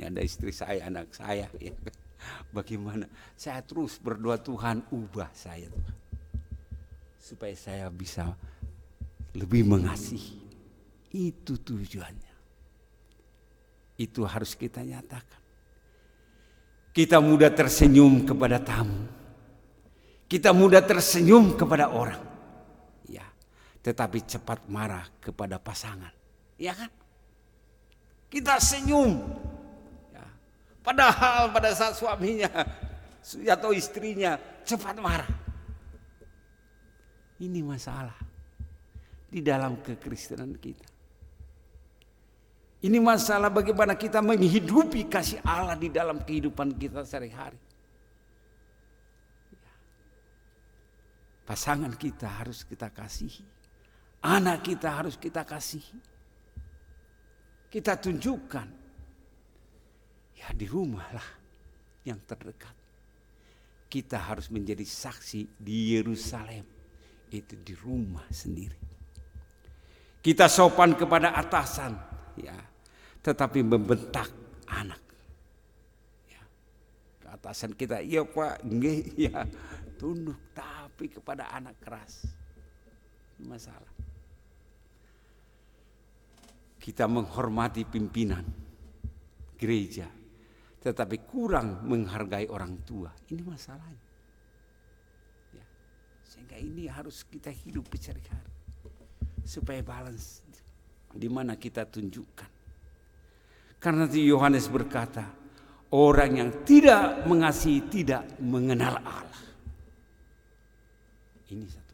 Ini ada istri saya, anak saya. Ya. Bagaimana? Saya terus berdoa, Tuhan ubah saya, Tuhan, supaya saya bisa lebih mengasihi. Itu tujuannya. Itu harus kita nyatakan. Kita mudah tersenyum kepada tamu. Kita mudah tersenyum kepada orang. Ya, tetapi cepat marah kepada pasangan. Ya kan? Kita senyum. Ya. Padahal pada saat suaminya atau istrinya cepat marah. Ini masalah di dalam kekristenan kita. Ini masalah bagaimana kita menghidupi kasih Allah di dalam kehidupan kita sehari-hari. Pasangan kita harus kita kasihi. Anak kita harus kita kasihi. Kita tunjukkan. Ya di rumah lah yang terdekat. Kita harus menjadi saksi di Yerusalem. Itu di rumah sendiri. Kita sopan kepada atasan, ya, tetapi membentak anak. Ya, ke atasan kita, iya Pak, nggih, ya, tunduk, tapi kepada anak keras. Ini masalah. Kita menghormati pimpinan gereja, tetapi kurang menghargai orang tua. Ini masalahnya. Ya, sehingga ini harus kita hidup sehari-hari supaya balance di mana kita tunjukkan. Karena Yohanes berkata, orang yang tidak mengasihi tidak mengenal Allah. Ini satu.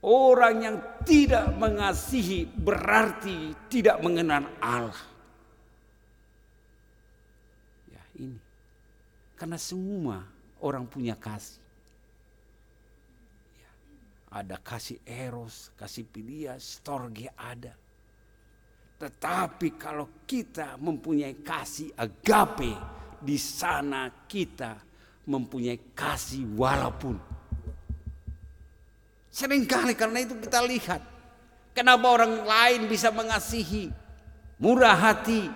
Orang yang tidak mengasihi berarti tidak mengenal Allah. Ya, ini. Karena semua orang punya kasih. Ya, ada kasih eros, kasih philia, storge ada. Tetapi kalau kita mempunyai kasih agape, di sana kita mempunyai kasih walaupun. Seringkali karena itu kita lihat kenapa orang lain bisa mengasihi, murah hati.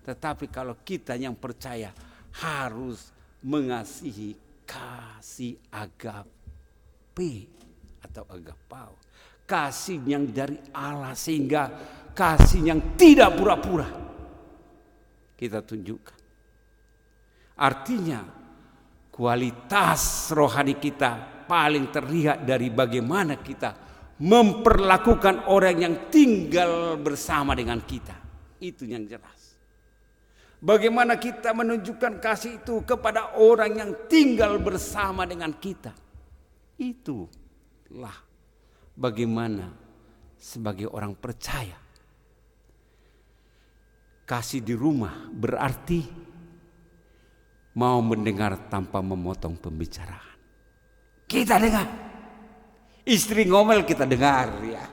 Tetapi kalau kita yang percaya harus mengasihi kasih agape atau agapao. Kasih yang dari Allah, sehingga kasih yang tidak pura-pura kita tunjukkan. Artinya kualitas rohani kita paling terlihat dari bagaimana kita memperlakukan orang yang tinggal bersama dengan kita. Itu yang jelas. Bagaimana kita menunjukkan kasih itu kepada orang yang tinggal bersama dengan kita. Itulah bagaimana sebagai orang percaya. Kasih di rumah berarti mau mendengar tanpa memotong pembicaraan. Kita dengar. Istri ngomel kita dengar, ya.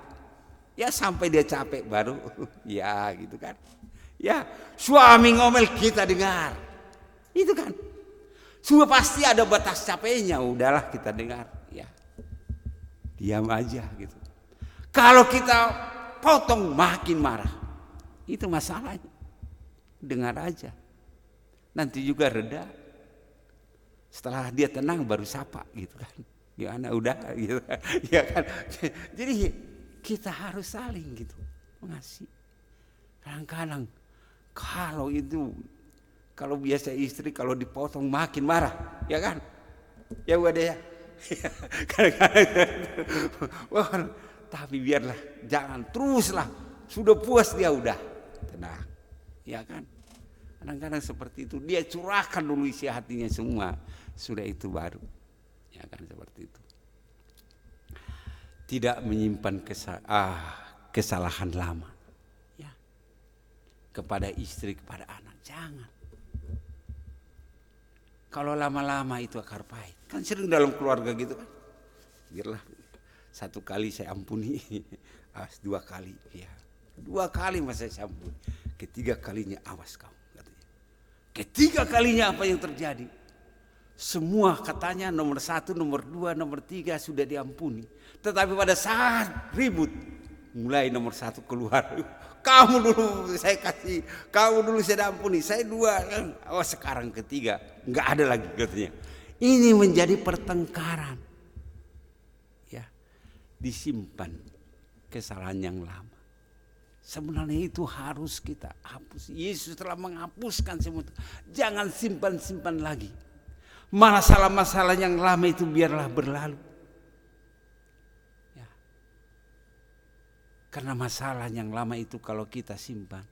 Ya sampai dia capek baru ya gitu kan. Ya, suami ngomel kita dengar. Itu kan. Sudah pasti ada batas capeknya, udahlah kita dengar, ya. Diam aja gitu. Kalau kita potong makin marah. Itu masalahnya. Dengar aja. Nanti juga reda. Setelah dia tenang baru sapa gitu kan. Ya anak udah gitu kan. Ya kan. Jadi kita harus saling gitu mengasihi. Kadang-kadang kalau biasa istri kalau dipotong makin marah, ya kan? Ya udah ya. Kadang-kadang. Wah, tapi biarlah, jangan teruslah sudah puas dia udah tenang, ya kan? Kadang-kadang seperti itu, dia curahkan dulu isi hatinya semua, sudah itu baru, ya kan, seperti itu. Tidak menyimpan kesalahan lama, ya, kepada istri, kepada anak, jangan. Kalau lama-lama itu akar pahit, kan sering dalam keluarga gitu kan, biarlah 1 kali saya ampuni, 2 kali, ya, 2 kali masa saya ampuni, ketiga kalinya awas kamu, katanya. Ketiga kalinya apa yang terjadi? Semua katanya nomor 1, nomor 2, nomor 3 sudah diampuni. Tetapi pada saat ribut, mulai nomor 1 keluar. Kamu dulu saya kasih, kamu dulu saya ampuni, saya 2. Oh sekarang ketiga, nggak ada lagi katanya. Ini menjadi pertengkaran. Ya, disimpan kesalahan yang lama. Sebenarnya itu harus kita hapus. Yesus telah menghapuskan semua itu. Jangan simpan-simpan lagi. Masalah-masalah yang lama itu biarlah berlalu. Ya. Karena masalah yang lama itu kalau kita simpan,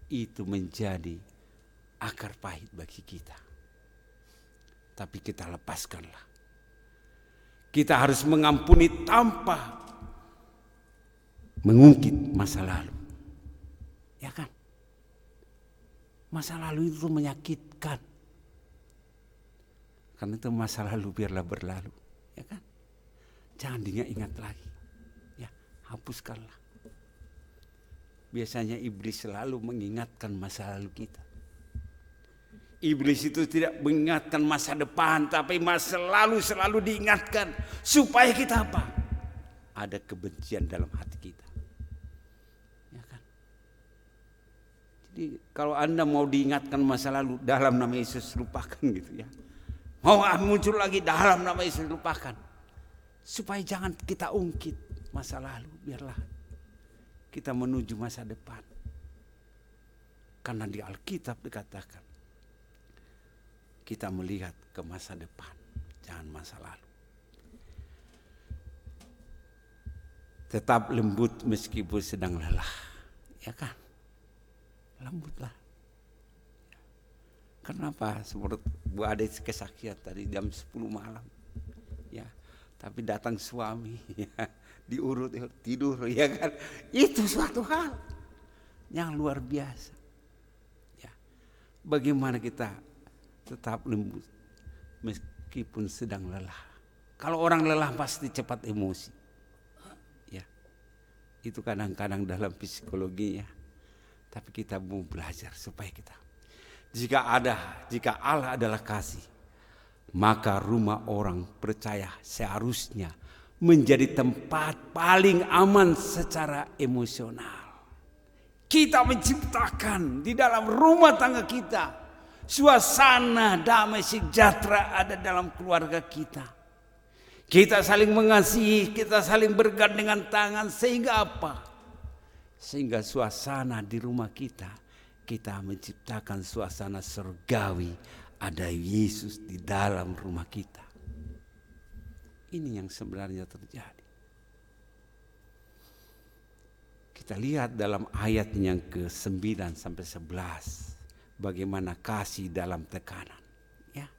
itu menjadi akar pahit bagi kita. Tapi kita lepaskanlah. Kita harus mengampuni tanpa mengungkit masa lalu. Ya kan? Masa lalu itu menyakitkan. Karena itu masa lalu biarlah berlalu, ya kan? Jangan diingat lagi, ya, hapuskanlah. Biasanya iblis selalu mengingatkan masa lalu kita. Iblis itu tidak mengingatkan masa depan, tapi masa lalu selalu diingatkan supaya kita apa? Ada kebencian dalam hati kita, ya kan? Jadi kalau Anda mau diingatkan masa lalu, dalam nama Yesus lupakan gitu ya. Mau muncul lagi dalam nama Yesus lupakan. Supaya jangan kita ungkit masa lalu. Biarlah kita menuju masa depan. Karena di Alkitab dikatakan kita melihat ke masa depan, jangan masa lalu. Tetap lembut meskipun sedang lelah. Ya kan? Lembutlah. Kenapa? Seperti Bu Ade kesaksian tadi jam 10 malam, ya. Tapi datang suami, ya, diurut tidur, ya kan? Itu suatu hal yang luar biasa. Ya. Bagaimana kita tetap lembut meskipun sedang lelah? Kalau orang lelah pasti cepat emosi, ya. Itu kadang-kadang dalam psikologinya. Tapi kita mau belajar supaya kita. Jika Allah adalah kasih, maka rumah orang percaya seharusnya menjadi tempat paling aman secara emosional. Kita menciptakan di dalam rumah tangga kita suasana damai sejahtera ada dalam keluarga kita. Kita saling mengasihi, kita saling bergandengan tangan sehingga apa? Sehingga suasana di rumah kita menciptakan suasana surgawi, ada Yesus di dalam rumah kita. Ini yang sebenarnya terjadi. Kita lihat dalam ayat yang ke-9 sampai 11 bagaimana kasih dalam tekanan, ya.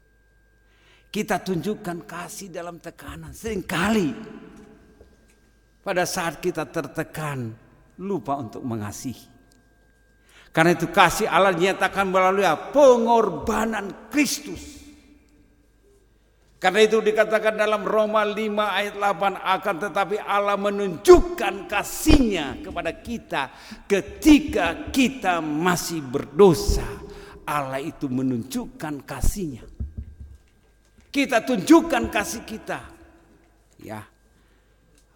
Kita tunjukkan kasih dalam tekanan. Seringkali pada saat kita tertekan lupa untuk mengasihi. Karena itu kasih Allah dinyatakan melalui pengorbanan Kristus. Karena itu dikatakan dalam Roma 5 ayat 8, akan tetapi Allah menunjukkan kasih-Nya kepada kita ketika kita masih berdosa. Allah itu menunjukkan kasih-Nya. Kita tunjukkan kasih kita, ya,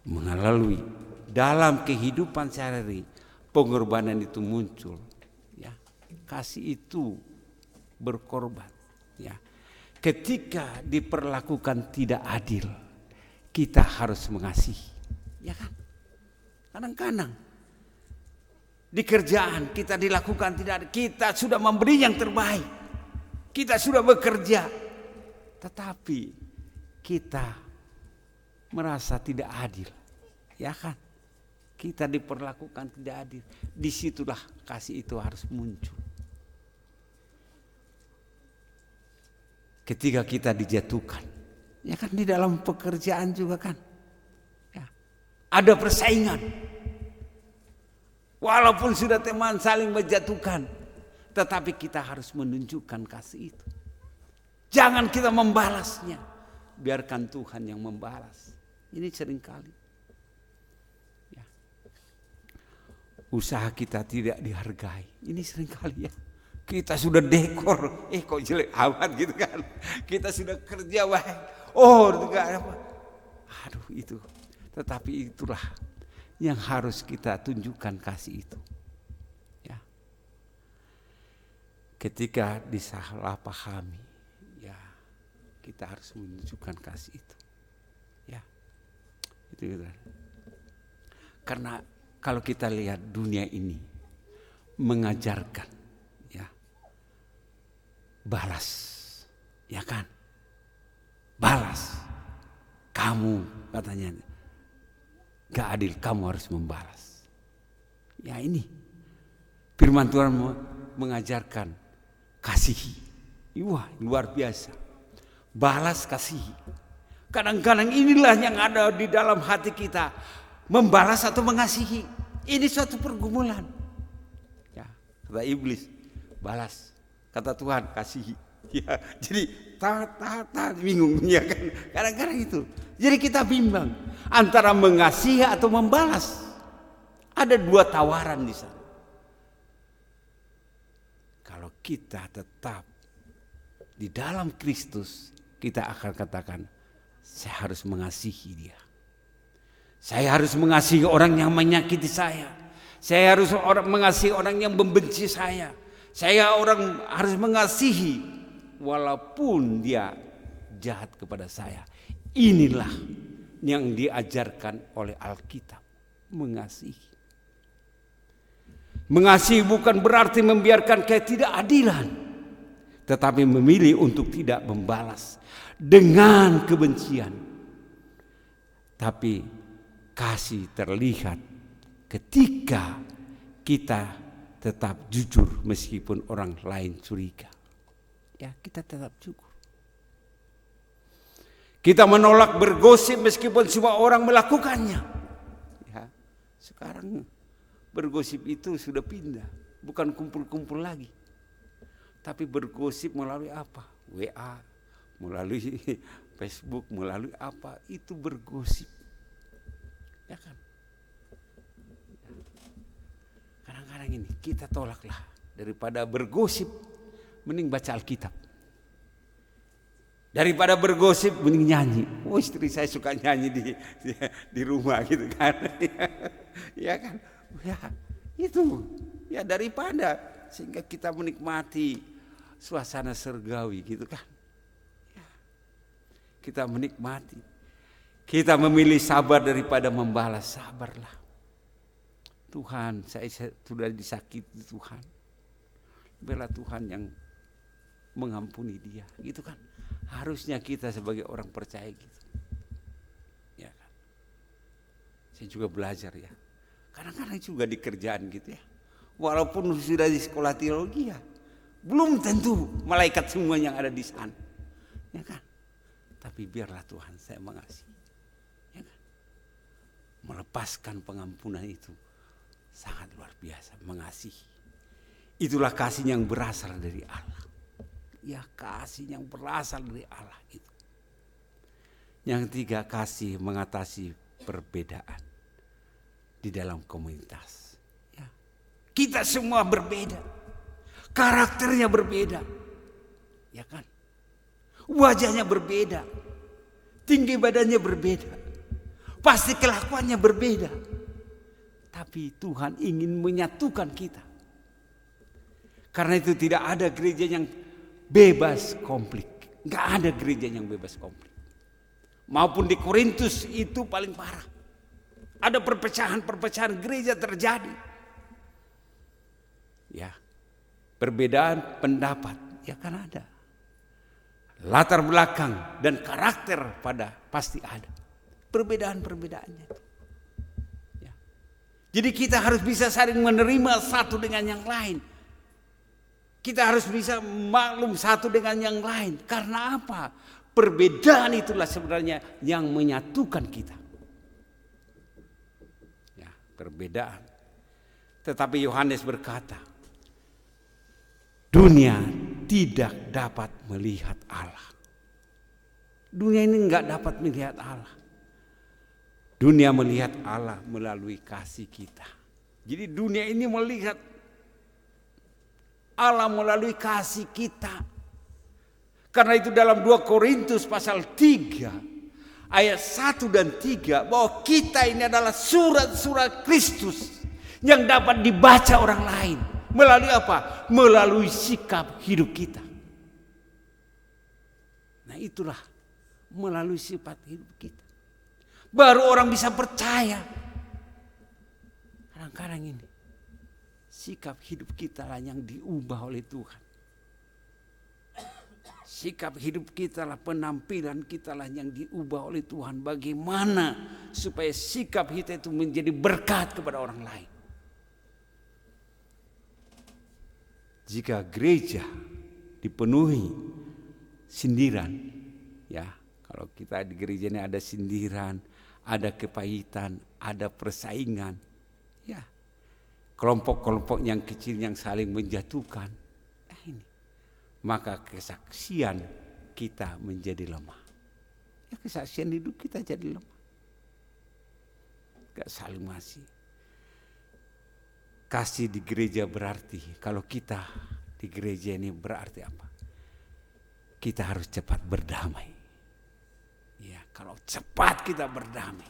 melalui dalam kehidupan sehari-hari pengorbanan itu muncul. Kasih itu berkorban, ya. Ketika diperlakukan tidak adil, kita harus mengasihi, ya kan? Kadang-kadang di kerjaan kita dilakukan tidak adil, kita sudah memberi yang terbaik, kita sudah bekerja, tetapi kita merasa tidak adil, ya kan? kita diperlakukan tidak adil, disitulah kasih itu harus muncul. Ketika kita dijatuhkan, ya kan, di dalam pekerjaan juga kan, ya, ada persaingan. Walaupun sudah teman saling menjatuhkan, tetapi kita harus menunjukkan kasih itu. Jangan kita membalasnya, biarkan Tuhan yang membalas. Ini seringkali ya, usaha kita tidak dihargai. Ini seringkali ya. Kita sudah dekor, kok jelek amat gitu kan. Kita sudah kerja baik, enggak apa. Aduh itu. Tetapi itulah yang harus kita tunjukkan kasih itu. Ya. Ketika disalahpahami, ya kita harus menunjukkan kasih itu. Ya. Itu gitu. Karena kalau kita lihat dunia ini mengajarkan ya balas, ya kan? Balas. Kamu katanya gak adil, kamu harus membalas. Ya ini firman Tuhan mengajarkan kasihi. Wah, luar biasa. Balas, kasihi. Kadang-kadang inilah yang ada di dalam hati kita, membalas atau mengasihi. Ini suatu pergumulan. Ya, kata iblis, balas. Kata Tuhan, kasihi. Ya, jadi bingung ya kan. Kadang-kadang itu. Jadi kita bimbang antara mengasihi atau membalas. Ada dua tawaran di sana. Kalau kita tetap di dalam Kristus, kita akan katakan, saya harus mengasihi dia. Saya harus mengasihi orang yang menyakiti saya. Saya harus mengasihi orang yang membenci saya. Saya harus mengasihi walaupun dia jahat kepada saya. Inilah yang diajarkan oleh Alkitab, mengasihi. Mengasihi bukan berarti membiarkan ketidakadilan, tetapi memilih untuk tidak membalas dengan kebencian. Tapi kasih terlihat ketika kita tetap jujur meskipun orang lain curiga. Ya, kita tetap jujur. Kita menolak bergosip meskipun semua orang melakukannya. Ya, sekarang bergosip itu sudah pindah, bukan kumpul-kumpul lagi. Tapi bergosip melalui apa? WA, melalui Facebook, melalui apa? Itu bergosip. Ya kan? Kadang-kadang ini kita tolaklah, daripada bergosip mending baca Alkitab. Daripada bergosip mending nyanyi. Oh, istri saya suka nyanyi di rumah gitu kan. Ya kan? Ya, itu. Ya, daripada sehingga kita menikmati suasana surgawi gitu kan. Ya. Kita menikmati. Kita memilih sabar daripada membalas. Sabarlah. Tuhan, saya sudah disakiti Tuhan. Biarlah Tuhan yang mengampuni dia, gitu kan. Harusnya kita sebagai orang percaya gitu. Ya kan. Saya juga belajar ya. Kadang-kadang juga di kerjaan gitu ya. Walaupun sudah di sekolah teologi ya, belum tentu malaikat semua yang ada di sana. Ya kan. Tapi biarlah Tuhan saya mengasihi. Ya kan. Melepaskan pengampunan itu sangat luar biasa, mengasihi. Itulah kasih yang berasal dari Allah. Ya, kasih yang berasal dari Allah itu. Yang ketiga, kasih mengatasi perbedaan di dalam komunitas. Ya. Kita semua berbeda, karakternya berbeda, ya kan? Wajahnya berbeda, tinggi badannya berbeda, pasti kelakuannya berbeda. Tapi Tuhan ingin menyatukan kita. Karena itu tidak ada gereja yang bebas konflik. Gak ada gereja yang bebas konflik. Maupun di Korintus itu paling parah. Ada perpecahan-perpecahan gereja terjadi. Ya, perbedaan pendapat, ya kan ada. Latar belakang dan karakter pasti ada. Perbedaan-perbedaannya. Ya. Jadi kita harus bisa saling menerima satu dengan yang lain. Kita harus bisa maklum satu dengan yang lain. Karena apa? Perbedaan itulah sebenarnya yang menyatukan kita. Ya, perbedaan. Tetapi Yohanes berkata, dunia tidak dapat melihat Allah. Dunia ini enggak dapat melihat Allah. Dunia melihat Allah melalui kasih kita. Jadi dunia ini melihat Allah melalui kasih kita. Karena itu dalam 2 Korintus pasal 3 ayat 1 dan 3 bahwa kita ini adalah surat-surat Kristus yang dapat dibaca orang lain. Melalui apa? Melalui sikap hidup kita. Nah itulah melalui sifat hidup kita. Baru orang bisa percaya. Kadang-kadang ini sikap hidup kita lah yang diubah oleh Tuhan. Sikap hidup kita lah, penampilan kita lah yang diubah oleh Tuhan. Bagaimana supaya sikap kita itu menjadi berkat kepada orang lain. Jika gereja dipenuhi sindiran, ya kalau kita di gereja ini ada sindiran, ada kepahitan, ada persaingan, ya kelompok-kelompok yang kecil yang saling menjatuhkan, ini maka kesaksian kita menjadi lemah. Ya, kesaksian hidup kita jadi lemah, gak saling ngasih. Kasih di gereja berarti, kalau kita di gereja ini berarti apa? Kita harus cepat berdamai. Ya, kalau cepat kita berdamai.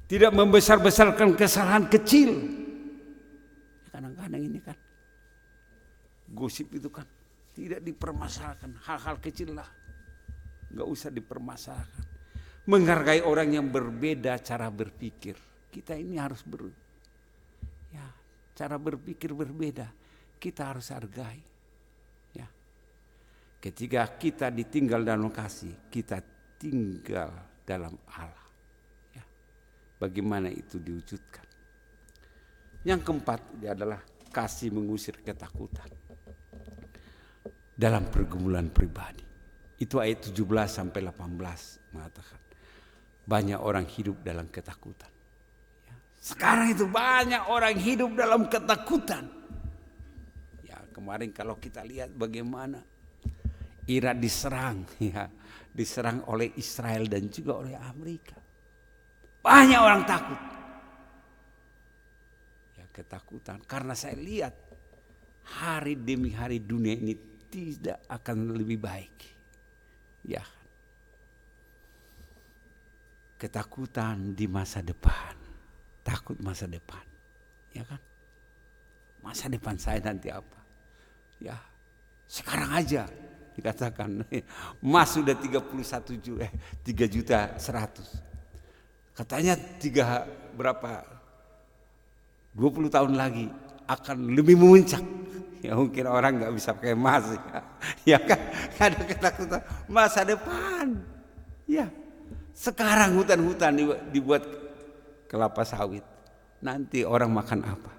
Tidak membesar-besarkan kesalahan kecil. Kadang-kadang ini kan gosip itu kan tidak dipermasalahkan. Hal-hal kecil lah, gak usah dipermasalahkan. Menghargai orang yang berbeda cara berpikir. Kita ini harus cara berpikir berbeda, kita harus hargai. Ya. Ketika kita ditinggal dalam kasih, kita tinggal dalam Allah. Ya. Bagaimana itu diwujudkan? Yang keempat adalah kasih mengusir ketakutan dalam pergumulan pribadi. Itu ayat 17 sampai 18 mengatakan banyak orang hidup dalam ketakutan. Sekarang itu banyak orang hidup dalam ketakutan. Ya, kemarin kalau kita lihat bagaimana Irak diserang, ya, diserang oleh Israel dan juga oleh Amerika. Banyak orang takut. Ya, ketakutan karena saya lihat hari demi hari dunia ini tidak akan lebih baik. Ya. Ketakutan di masa depan. Takut masa depan, ya kan? Masa depan saya nanti apa? Ya, sekarang aja dikatakan emas sudah 3.100.000, 3.100.000. Katanya 20 tahun lagi akan lebih memuncak. Ya mungkin orang nggak bisa pakai emas, ya kan? Ada ketakutan masa depan. Ya, sekarang hutan-hutan dibuat kelapa sawit. Nanti orang makan apa?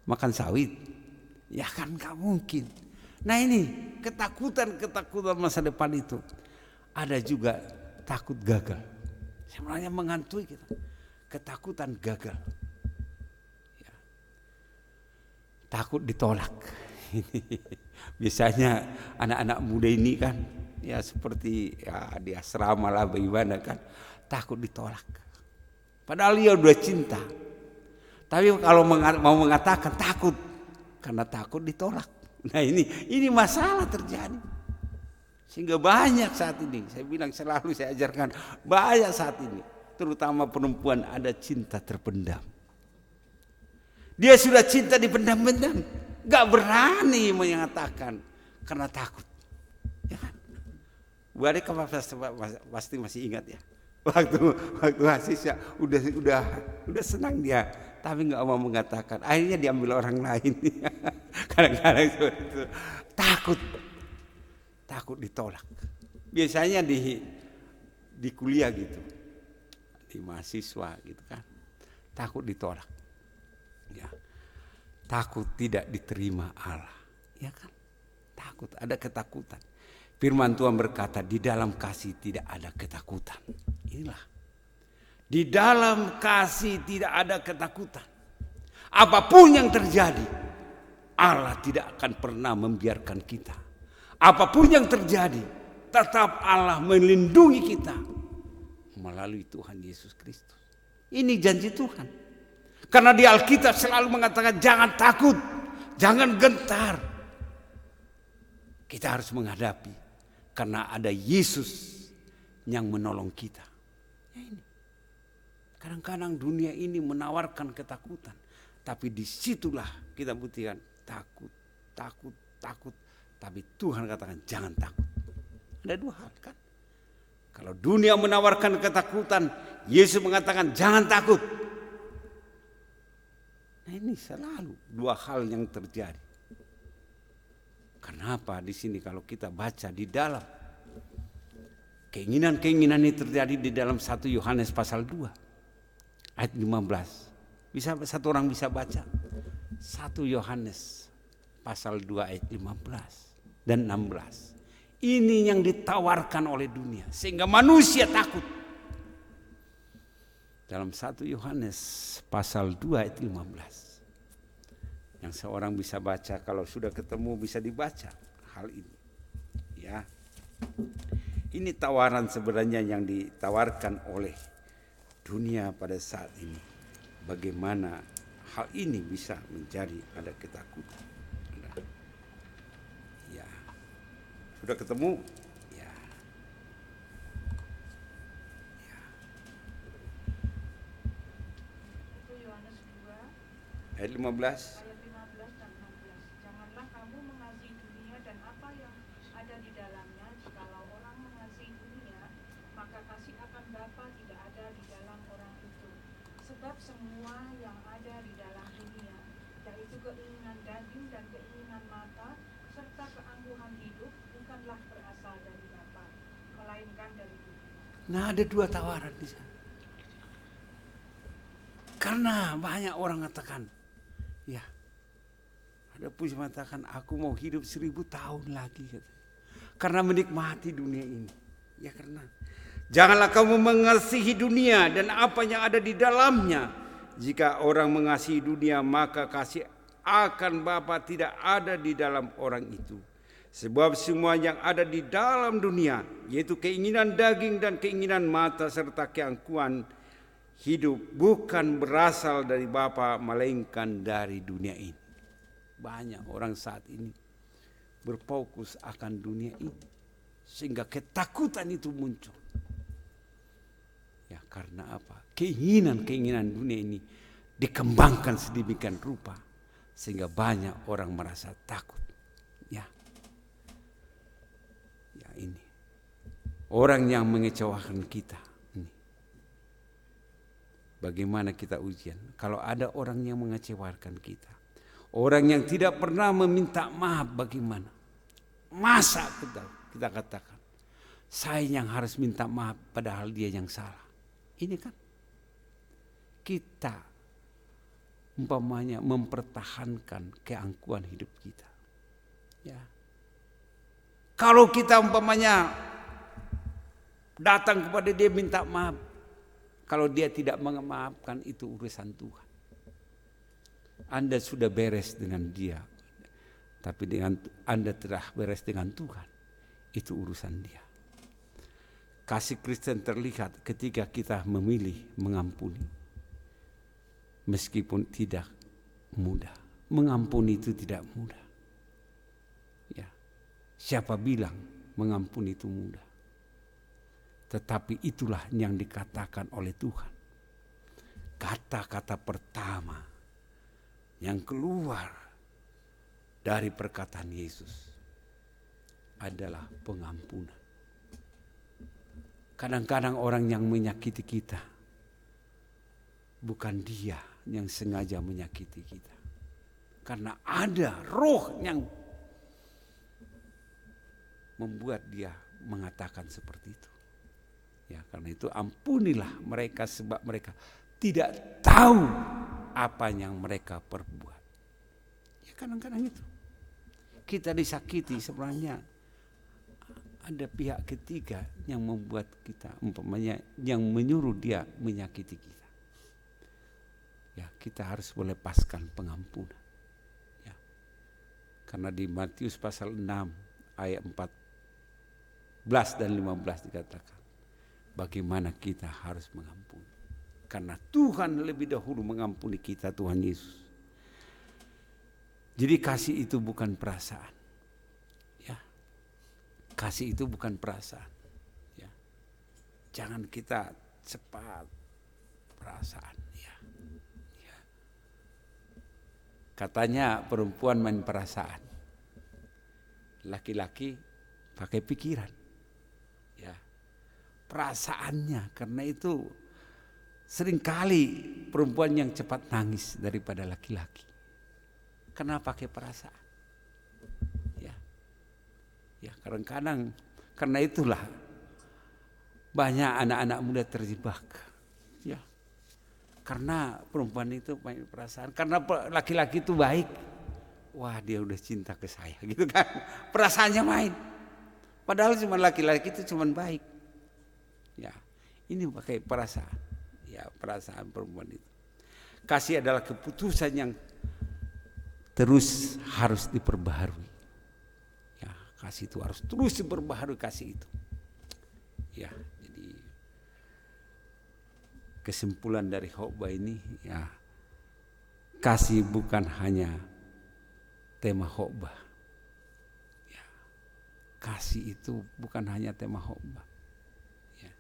Makan sawit? Ya kan gak mungkin. Nah ini ketakutan masa depan itu. Ada juga takut gagal. Sebenarnya menghantui kita. Ketakutan gagal. Ya. Takut ditolak. Biasanya anak-anak muda ini kan, ya seperti ya, di asrama lah bagaimana kan, takut ditolak. Padahal dia udah cinta. Tapi kalau mau mengatakan takut. Karena takut ditolak. Nah ini masalah terjadi. Sehingga banyak saat ini. Saya bilang selalu saya ajarkan. Banyak saat ini. Terutama perempuan ada cinta terpendam. Dia sudah cinta dipendam-pendam. Gak berani mengatakan. Karena takut. Ya kan? Bu Adek pasti masih ingat ya. Waktu mahasiswa udah senang dia, tapi nggak mau mengatakan. Akhirnya diambil orang lain. Kadang-kadang itu takut ditolak. Biasanya di kuliah gitu, di mahasiswa gitu kan, takut ditolak. Ya. Takut tidak diterima Allah. Ya kan? Takut, ada ketakutan. Firman Tuhan berkata, di dalam kasih tidak ada ketakutan. Inilah. Di dalam kasih tidak ada ketakutan. Apapun yang terjadi, Allah tidak akan pernah membiarkan kita. Apapun yang terjadi, tetap Allah melindungi kita melalui Tuhan Yesus Kristus. Ini janji Tuhan. Karena di Alkitab selalu mengatakan jangan takut, jangan gentar. Kita harus menghadapi karena ada Yesus yang menolong kita. Ya ini. Kadang-kadang dunia ini menawarkan ketakutan, tapi disitulah kita buktikan takut. Tapi Tuhan katakan jangan takut. Ada dua hal kan. Kalau dunia menawarkan ketakutan, Yesus mengatakan jangan takut. Nah ini selalu dua hal yang terjadi. Kenapa di sini kalau kita baca di dalam keinginan-keinginan ini terjadi di dalam 1 Yohanes pasal 2 ayat 15. Bisa satu orang bisa baca 1 Yohanes pasal 2 ayat 15 dan 16. Ini yang ditawarkan oleh dunia sehingga manusia takut. Dalam 1 Yohanes pasal 2 ayat 15. Yang seorang bisa baca, kalau sudah ketemu bisa dibaca hal ini. Ya. Ini tawaran sebenarnya yang ditawarkan oleh dunia pada saat ini. Bagaimana hal ini bisa menjadi ada ketakutan. Ya. Sudah ketemu? Ya. Ya. Ayat 15. Sebab semua yang ada di dalam dunia, yaitu keinginan daging dan keinginan mata, serta keangkuhan hidup, bukanlah berasal dari Bapa, melainkan dari dunia. Nah ada dua tawaran di sana. Karena banyak orang mengatakan, ya, ada pun mengatakan aku mau hidup 1000 tahun lagi, karena menikmati dunia ini. Ya karena janganlah kamu mengasihi dunia dan apa yang ada di dalamnya. Jika orang mengasihi dunia, maka kasih akan Bapa tidak ada di dalam orang itu. Sebab semua yang ada di dalam dunia, yaitu keinginan daging dan keinginan mata serta keangkuhan hidup, bukan berasal dari Bapa, melainkan dari dunia ini. Banyak orang saat ini berfokus akan dunia ini, sehingga ketakutan itu muncul. Ya karena apa? Keinginan-keinginan dunia ini dikembangkan sedemikian rupa sehingga banyak orang merasa takut. Ya. Ya ini. Orang yang mengecewakan kita ini. Bagaimana kita ujian? Kalau ada orang yang mengecewakan kita, orang yang tidak pernah meminta maaf, bagaimana? Masa kita katakan saya yang harus minta maaf padahal dia yang salah. Ini kan kita umpamanya mempertahankan keangkuhan hidup kita. Ya. Kalau kita umpamanya datang kepada dia minta maaf, kalau dia tidak memaafkan itu urusan Tuhan. Anda sudah beres dengan dia, tapi dengan Anda telah beres dengan Tuhan, itu urusan dia. Kasih Kristen terlihat ketika kita memilih mengampuni. Meskipun tidak mudah. Mengampuni itu tidak mudah. Ya. Siapa bilang mengampuni itu mudah? Tetapi itulah yang dikatakan oleh Tuhan. Kata-kata pertama yang keluar dari perkataan Yesus adalah pengampunan. Kadang-kadang orang yang menyakiti kita, bukan dia yang sengaja menyakiti kita. Karena ada roh yang membuat dia mengatakan seperti itu. Ya, karena itu ampunilah mereka sebab mereka tidak tahu apa yang mereka perbuat. Ya kadang-kadang itu. Kita disakiti sebenarnya ada pihak ketiga yang membuat kita, umpamanya yang menyuruh dia menyakiti kita. Ya, kita harus melepaskan pengampunan. Ya. Karena di Matius pasal 6 ayat 14 dan 15 dikatakan bagaimana kita harus mengampuni. Karena Tuhan lebih dahulu mengampuni kita, Tuhan Yesus. Jadi kasih itu bukan perasaan. Ya. Kasih itu bukan perasaan. Ya. Jangan kita cepat perasaan. Ya. Ya. Katanya perempuan main perasaan. Laki-laki pakai pikiran. Ya. Perasaannya, karena itu seringkali perempuan yang cepat nangis daripada laki-laki. Karena pakai perasaan. Ya. Ya, kadang-kadang karena itulah banyak anak-anak muda terjebak. Ya. Karena perempuan itu pakai perasaan. Karena laki-laki itu baik. Wah, dia udah cinta ke saya gitu kan. Perasaannya main. Padahal cuma laki-laki itu cuma baik. Ya. Ini pakai perasaan. Ya, perasaan perempuan itu. Kasih adalah keputusan yang terus harus diperbaharui. Ya, kasih itu harus terus diperbaharui, kasih itu. Ya, jadi kesimpulan dari khotbah ini, ya, kasih bukan hanya tema khotbah. Ya, kasih itu bukan hanya tema khotbah. Ya,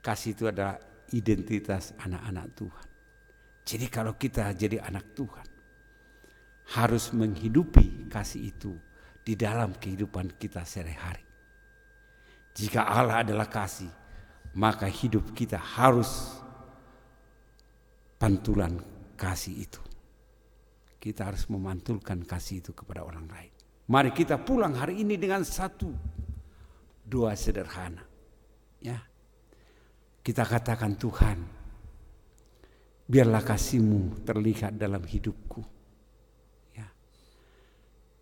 kasih itu adalah identitas anak-anak Tuhan. Jadi kalau kita jadi anak Tuhan, harus menghidupi kasih itu di dalam kehidupan kita sehari-hari. Jika Allah adalah kasih, maka hidup kita harus pantulan kasih itu. Kita harus memantulkan kasih itu kepada orang lain. Mari kita pulang hari ini dengan satu doa sederhana. Ya. Kita katakan, Tuhan, biarlah kasih-Mu terlihat dalam hidupku.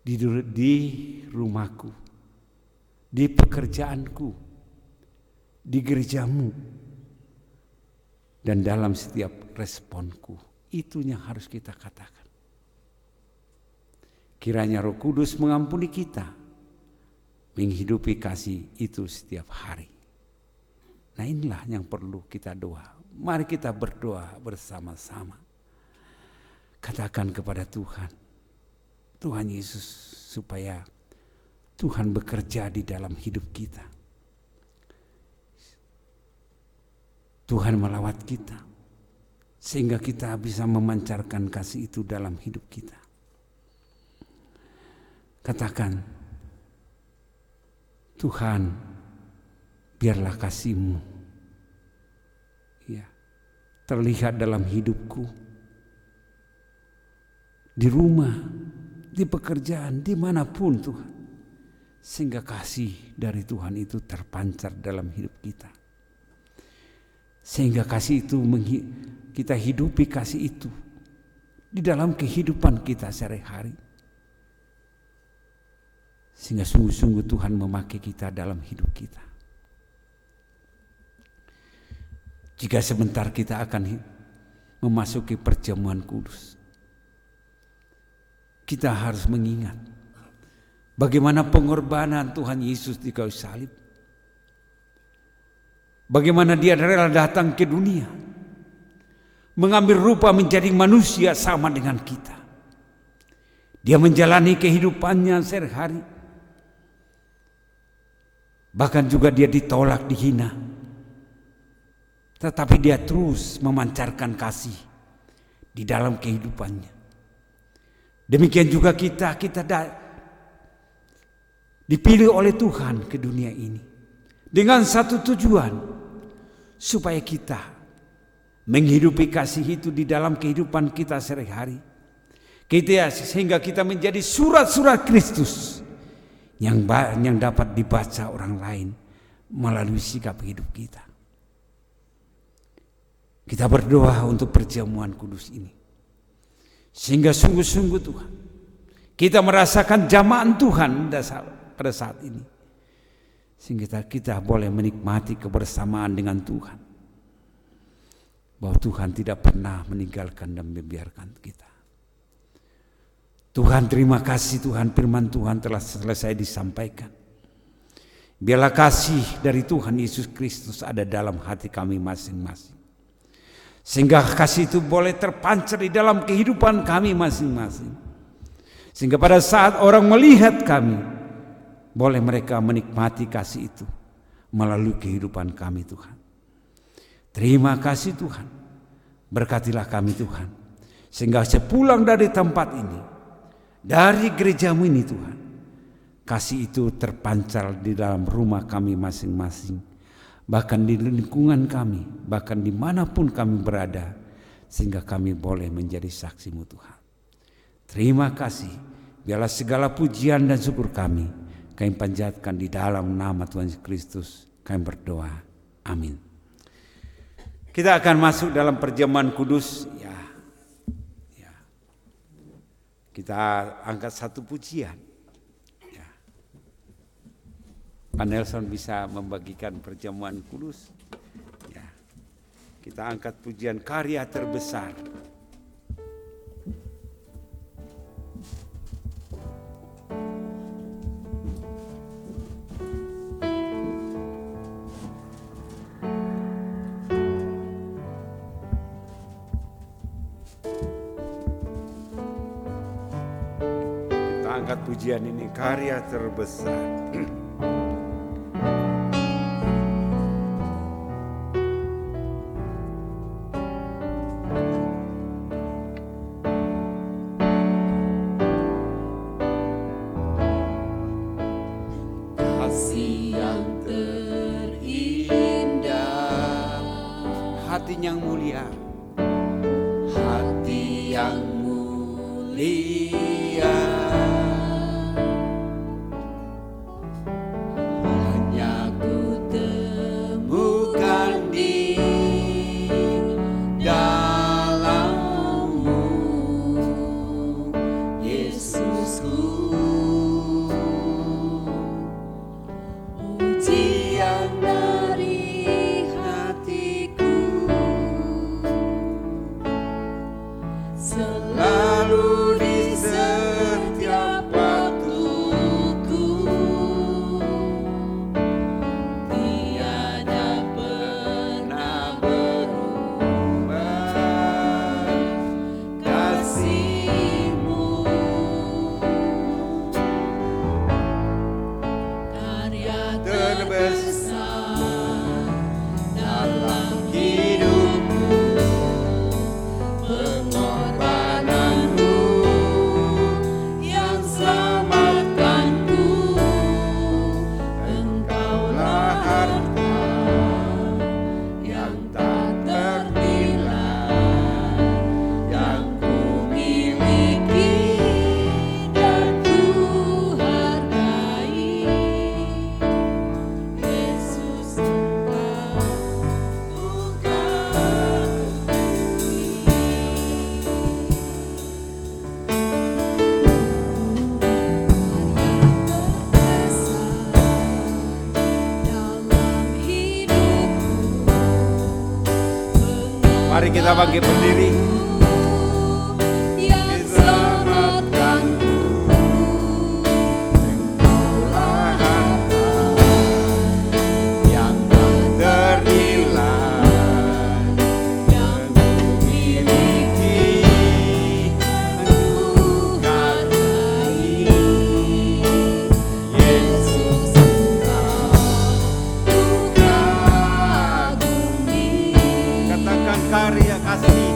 Di rumahku, di pekerjaanku, di gerejamu, dan dalam setiap responku. Itu yang harus kita katakan. Kiranya Roh Kudus mengampuni kita, menghidupi kasih itu setiap hari. Nah, inilah yang perlu kita doa. Mari kita berdoa bersama-sama. Katakan kepada Tuhan, Tuhan Yesus, supaya Tuhan bekerja di dalam hidup kita. Tuhan melawat kita, sehingga kita bisa memancarkan kasih itu dalam hidup kita. Katakan, Tuhan, biarlah kasih-Mu, ya, terlihat dalam hidupku, di rumah, di pekerjaan, dimanapun Tuhan. Sehingga kasih dari Tuhan itu terpancar dalam hidup kita. Sehingga kasih itu, kita hidupi kasih itu di dalam kehidupan kita sehari-hari. Sehingga sungguh-sungguh Tuhan memakai kita dalam hidup kita. Jika sebentar kita akan memasuki perjamuan kudus, kita harus mengingat bagaimana pengorbanan Tuhan Yesus di kayu salib. Bagaimana Dia rela datang ke dunia, mengambil rupa menjadi manusia sama dengan kita. Dia menjalani kehidupannya sehari-hari. Bahkan juga Dia ditolak, dihina. Tetapi Dia terus memancarkan kasih di dalam kehidupannya. Demikian juga kita dipilih oleh Tuhan ke dunia ini dengan satu tujuan, supaya kita menghidupi kasih itu di dalam kehidupan kita sehari-hari. Sehingga kita menjadi surat-surat Kristus yang dapat dibaca orang lain melalui sikap hidup kita. Kita berdoa untuk perjamuan kudus ini. Sehingga sungguh-sungguh Tuhan, kita merasakan jamahan Tuhan pada saat ini. Sehingga kita boleh menikmati kebersamaan dengan Tuhan. Bahwa Tuhan tidak pernah meninggalkan dan membiarkan kita. Tuhan, terima kasih Tuhan, firman Tuhan telah selesai disampaikan. Biarlah kasih dari Tuhan Yesus Kristus ada dalam hati kami masing-masing. Sehingga kasih itu boleh terpancar di dalam kehidupan kami masing-masing. Sehingga pada saat orang melihat kami, boleh mereka menikmati kasih itu melalui kehidupan kami Tuhan. Terima kasih Tuhan. Berkatilah kami Tuhan. Sehingga sepulang dari tempat ini, dari gerejamu ini Tuhan, kasih itu terpancar di dalam rumah kami masing-masing, bahkan di lingkungan kami, bahkan dimanapun kami berada, sehingga kami boleh menjadi saksi-Mu Tuhan. Terima kasih, biarlah segala pujian dan syukur kami panjatkan di dalam nama Tuhan Yesus Kristus. Kami berdoa, amin. Kita akan masuk dalam perjamuan kudus. Ya. Kita angkat satu pujian. Ya. Pak Nelson bisa membagikan perjamuan kudus. Ya. Kita angkat pujian karya terbesar. Angkat pujian ini, karya terbesar. Kasih yang terindah, Hati yang mulia, hati yang mulia, hanya ku temukan di dalam-Mu, Yesusku. Pujian dari hatiku selalu di setiap waktuku, tiada pernah berubah kasih-Mu. Karya terbesar dalam hidupku, pengorbanan-Mu yang selamatkanku. Engkaulah harta yang tak ternilai, yang ku miliki dan ku hargai. Yesus, Engkau bukan mari kita bangkit berdiri. yang selamatkanku. Engkaulah harta yang tak ternilai, yang ku miliki, ku hargai. Yesus, Engkau ku kagumi. Katakan karya kasih.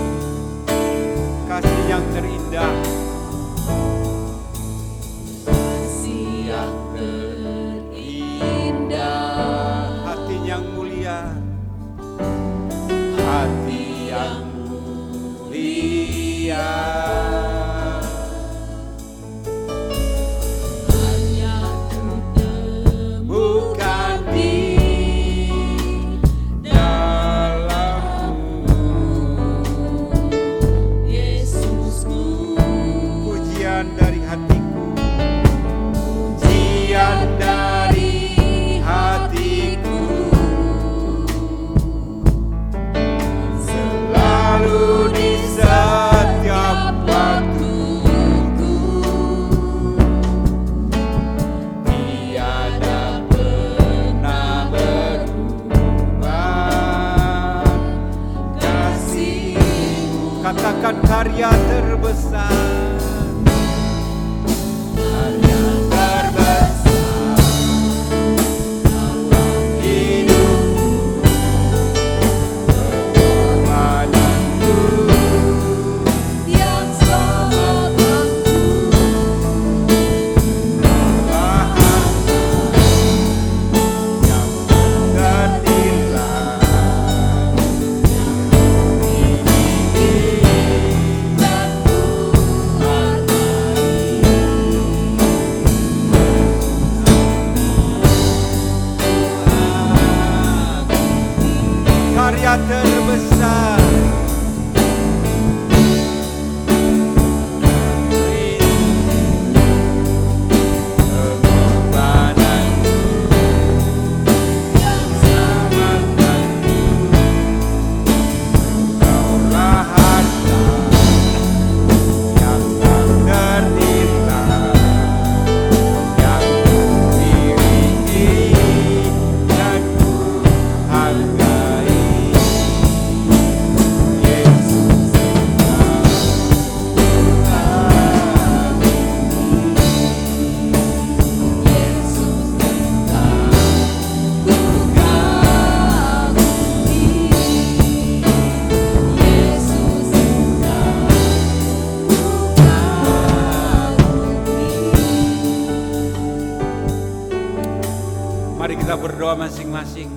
Mari kita berdoa masing-masing.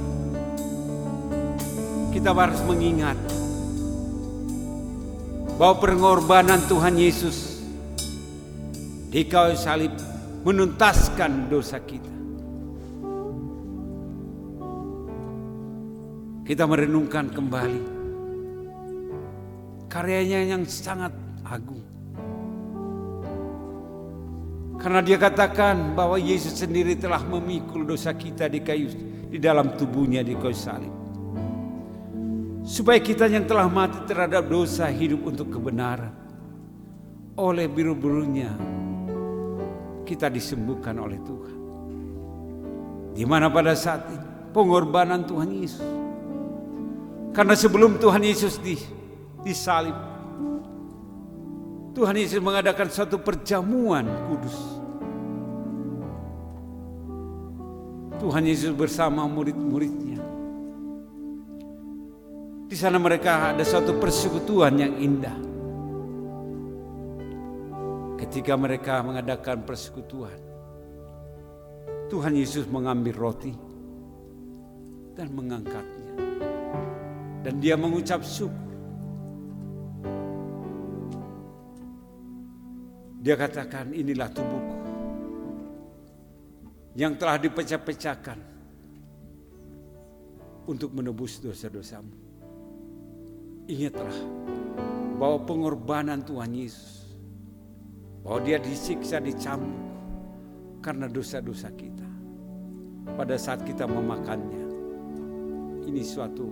Kita harus mengingat bahwa pengorbanan Tuhan Yesus di kayu salib menuntaskan dosa kita. Kita merenungkan kembali karyanya yang sangat agung. Karena dia katakan bahwa Yesus sendiri telah memikul dosa kita di dalam tubuhnya di kayu salib. Supaya kita yang telah mati terhadap dosa hidup untuk kebenaran. Oleh biru-birunya kita disembuhkan oleh Tuhan. Di mana pada saat ini pengorbanan Tuhan Yesus. Karena sebelum Tuhan Yesus disalib, Tuhan Yesus mengadakan suatu perjamuan kudus. Tuhan Yesus bersama murid-muridnya. Di sana mereka ada suatu persekutuan yang indah. Ketika mereka mengadakan persekutuan, Tuhan Yesus mengambil roti dan mengangkatnya. Dan dia mengucap syukur. Dia katakan, inilah tubuhku yang telah dipecah-pecahkan untuk menebus dosa-dosamu. Ingatlah bahwa pengorbanan Tuhan Yesus, bahwa dia disiksa, dicambuk karena dosa-dosa kita. Pada saat kita memakannya, ini suatu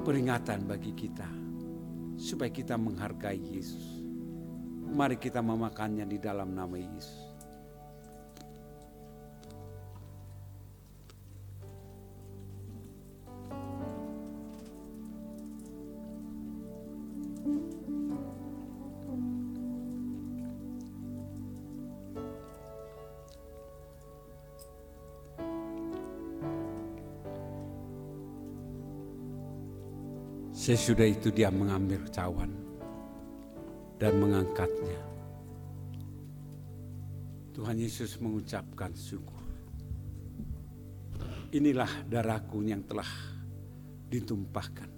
peringatan bagi kita supaya kita menghargai Yesus. Mari kita memakannya di dalam nama Yesus. Sesudah itu dia mengambil cawan dan mengangkatnya. Tuhan Yesus mengucapkan syukur. Inilah darahku yang telah ditumpahkan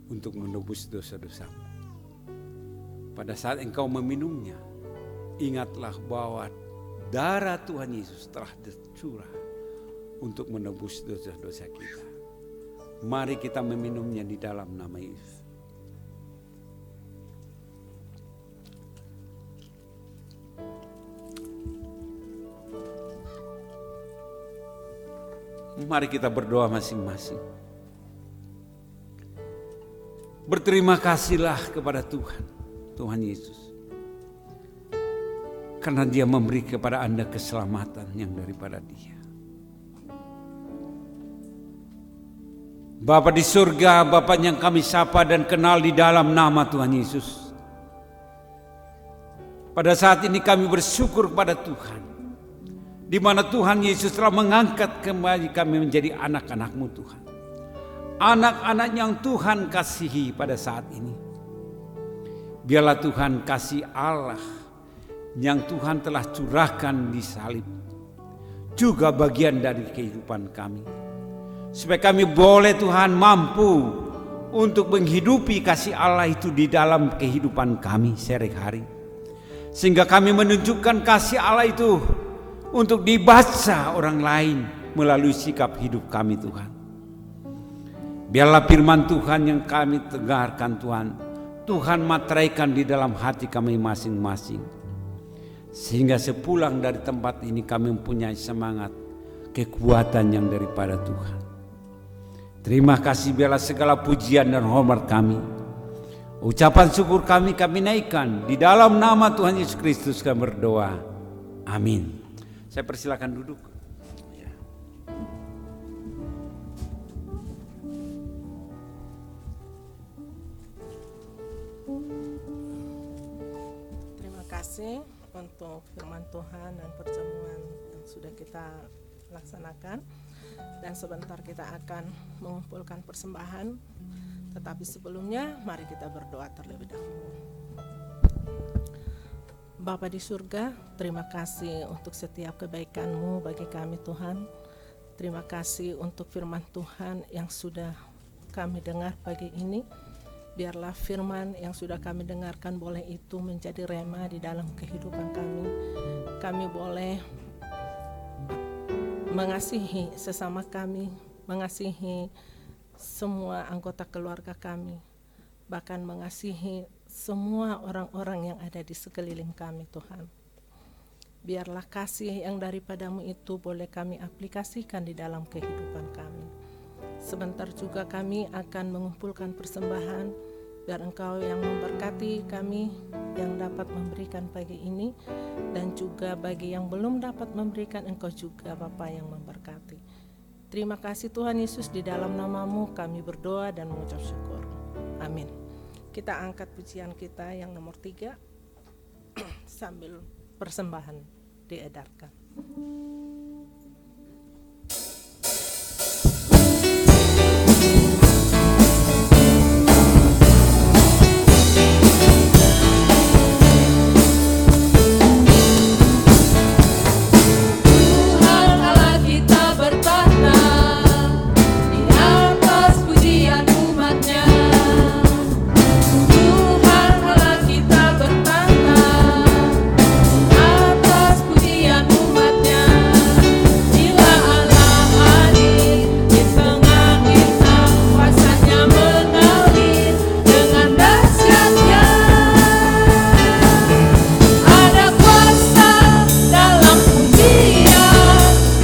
untuk menebus dosa-dosamu. Pada saat engkau meminumnya, ingatlah bahwa darah Tuhan Yesus telah tercurah untuk menebus dosa-dosa kita. Mari kita meminumnya di dalam nama Yesus. Mari kita berdoa masing-masing. Berterima kasihlah kepada Tuhan Yesus. Karena dia memberi kepada Anda keselamatan yang daripada dia. Bapa di surga, Bapa yang kami sapa dan kenal di dalam nama Tuhan Yesus. Pada saat ini kami bersyukur kepada Tuhan, di mana Tuhan Yesus telah mengangkat kembali kami menjadi anak-anak-Mu Tuhan. Anak-anak yang Tuhan kasihi pada saat ini. Biarlah Tuhan kasih Allah yang Tuhan telah curahkan di salib juga bagian dari kehidupan kami. Supaya kami boleh Tuhan mampu untuk menghidupi kasih Allah itu di dalam kehidupan kami sehari-hari. Sehingga kami menunjukkan kasih Allah itu untuk dibaca orang lain melalui sikap hidup kami Tuhan. Biarlah firman Tuhan yang kami dengarkan Tuhan materaikan di dalam hati kami masing-masing. Sehingga sepulang dari tempat ini kami mempunyai semangat, kekuatan yang daripada Tuhan. Terima kasih, biarlah segala pujian dan hormat kami, ucapan syukur kami naikkan di dalam nama Tuhan Yesus Kristus kami berdoa. Amin. Saya persilakan duduk. Terima kasih untuk firman Tuhan dan perjamuan yang sudah kita laksanakan. Dan sebentar kita akan mengumpulkan persembahan. Tetapi sebelumnya mari kita berdoa terlebih dahulu. Bapa di surga, terima kasih untuk setiap kebaikan-Mu bagi kami Tuhan. Terima kasih untuk firman Tuhan yang sudah kami dengar pagi ini. Biarlah firman yang sudah kami dengarkan boleh itu menjadi rema di dalam kehidupan kami. Kami boleh mengasihi sesama kami, mengasihi semua anggota keluarga kami, bahkan mengasihi semua orang-orang yang ada di sekeliling kami Tuhan. Biarlah kasih yang daripada-Mu itu boleh kami aplikasikan di dalam kehidupan kami. Sebentar juga kami akan mengumpulkan persembahan, biar Engkau yang memberkati kami yang dapat memberikan pagi ini, dan juga bagi yang belum dapat memberikan, Engkau juga Bapa yang memberkati. Terima kasih Tuhan Yesus, di dalam nama-Mu kami berdoa dan mengucap syukur. Amin. Kita angkat pujian kita yang nomor 3 sambil persembahan diedarkan. Tuhan Allah kita bertahta di atas pujian umat-Nya. Tuhan Allah kita bertahta di atas pujian umat-Nya. Bila Allah hadir di tengah kita, kuasa-Nya mengalir dengan dahsyatnya. Ada kuasa dalam pujian,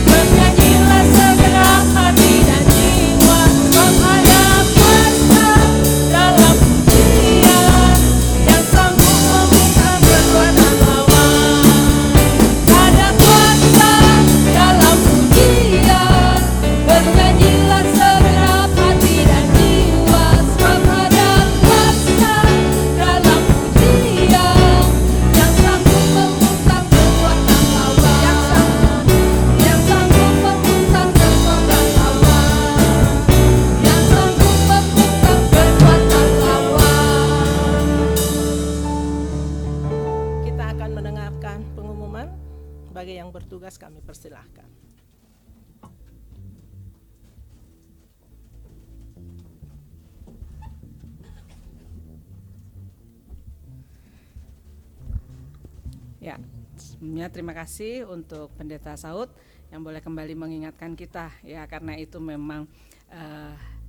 bernyanyilah segenap hati dan jiwa. Sebab ada kuasa dalam pujian, yang sanggup memutar kekuatan lawan. Ada kuasa dalam pujian, bernyanyilah segenap hati dan jiwa. Sebab ada kuasa dalam pujian, yang sanggup memutar kekuatan lawan. Yang sanggup memutar kekuatan lawan. Yang sanggup memutar kekuatan lawan. Kita akan mendengarkan pengumuman. Bagi yang bertugas kami persilahkan. Ya, sebelumnya terima kasih untuk Pendeta Saud yang boleh kembali mengingatkan kita, ya, karena itu memang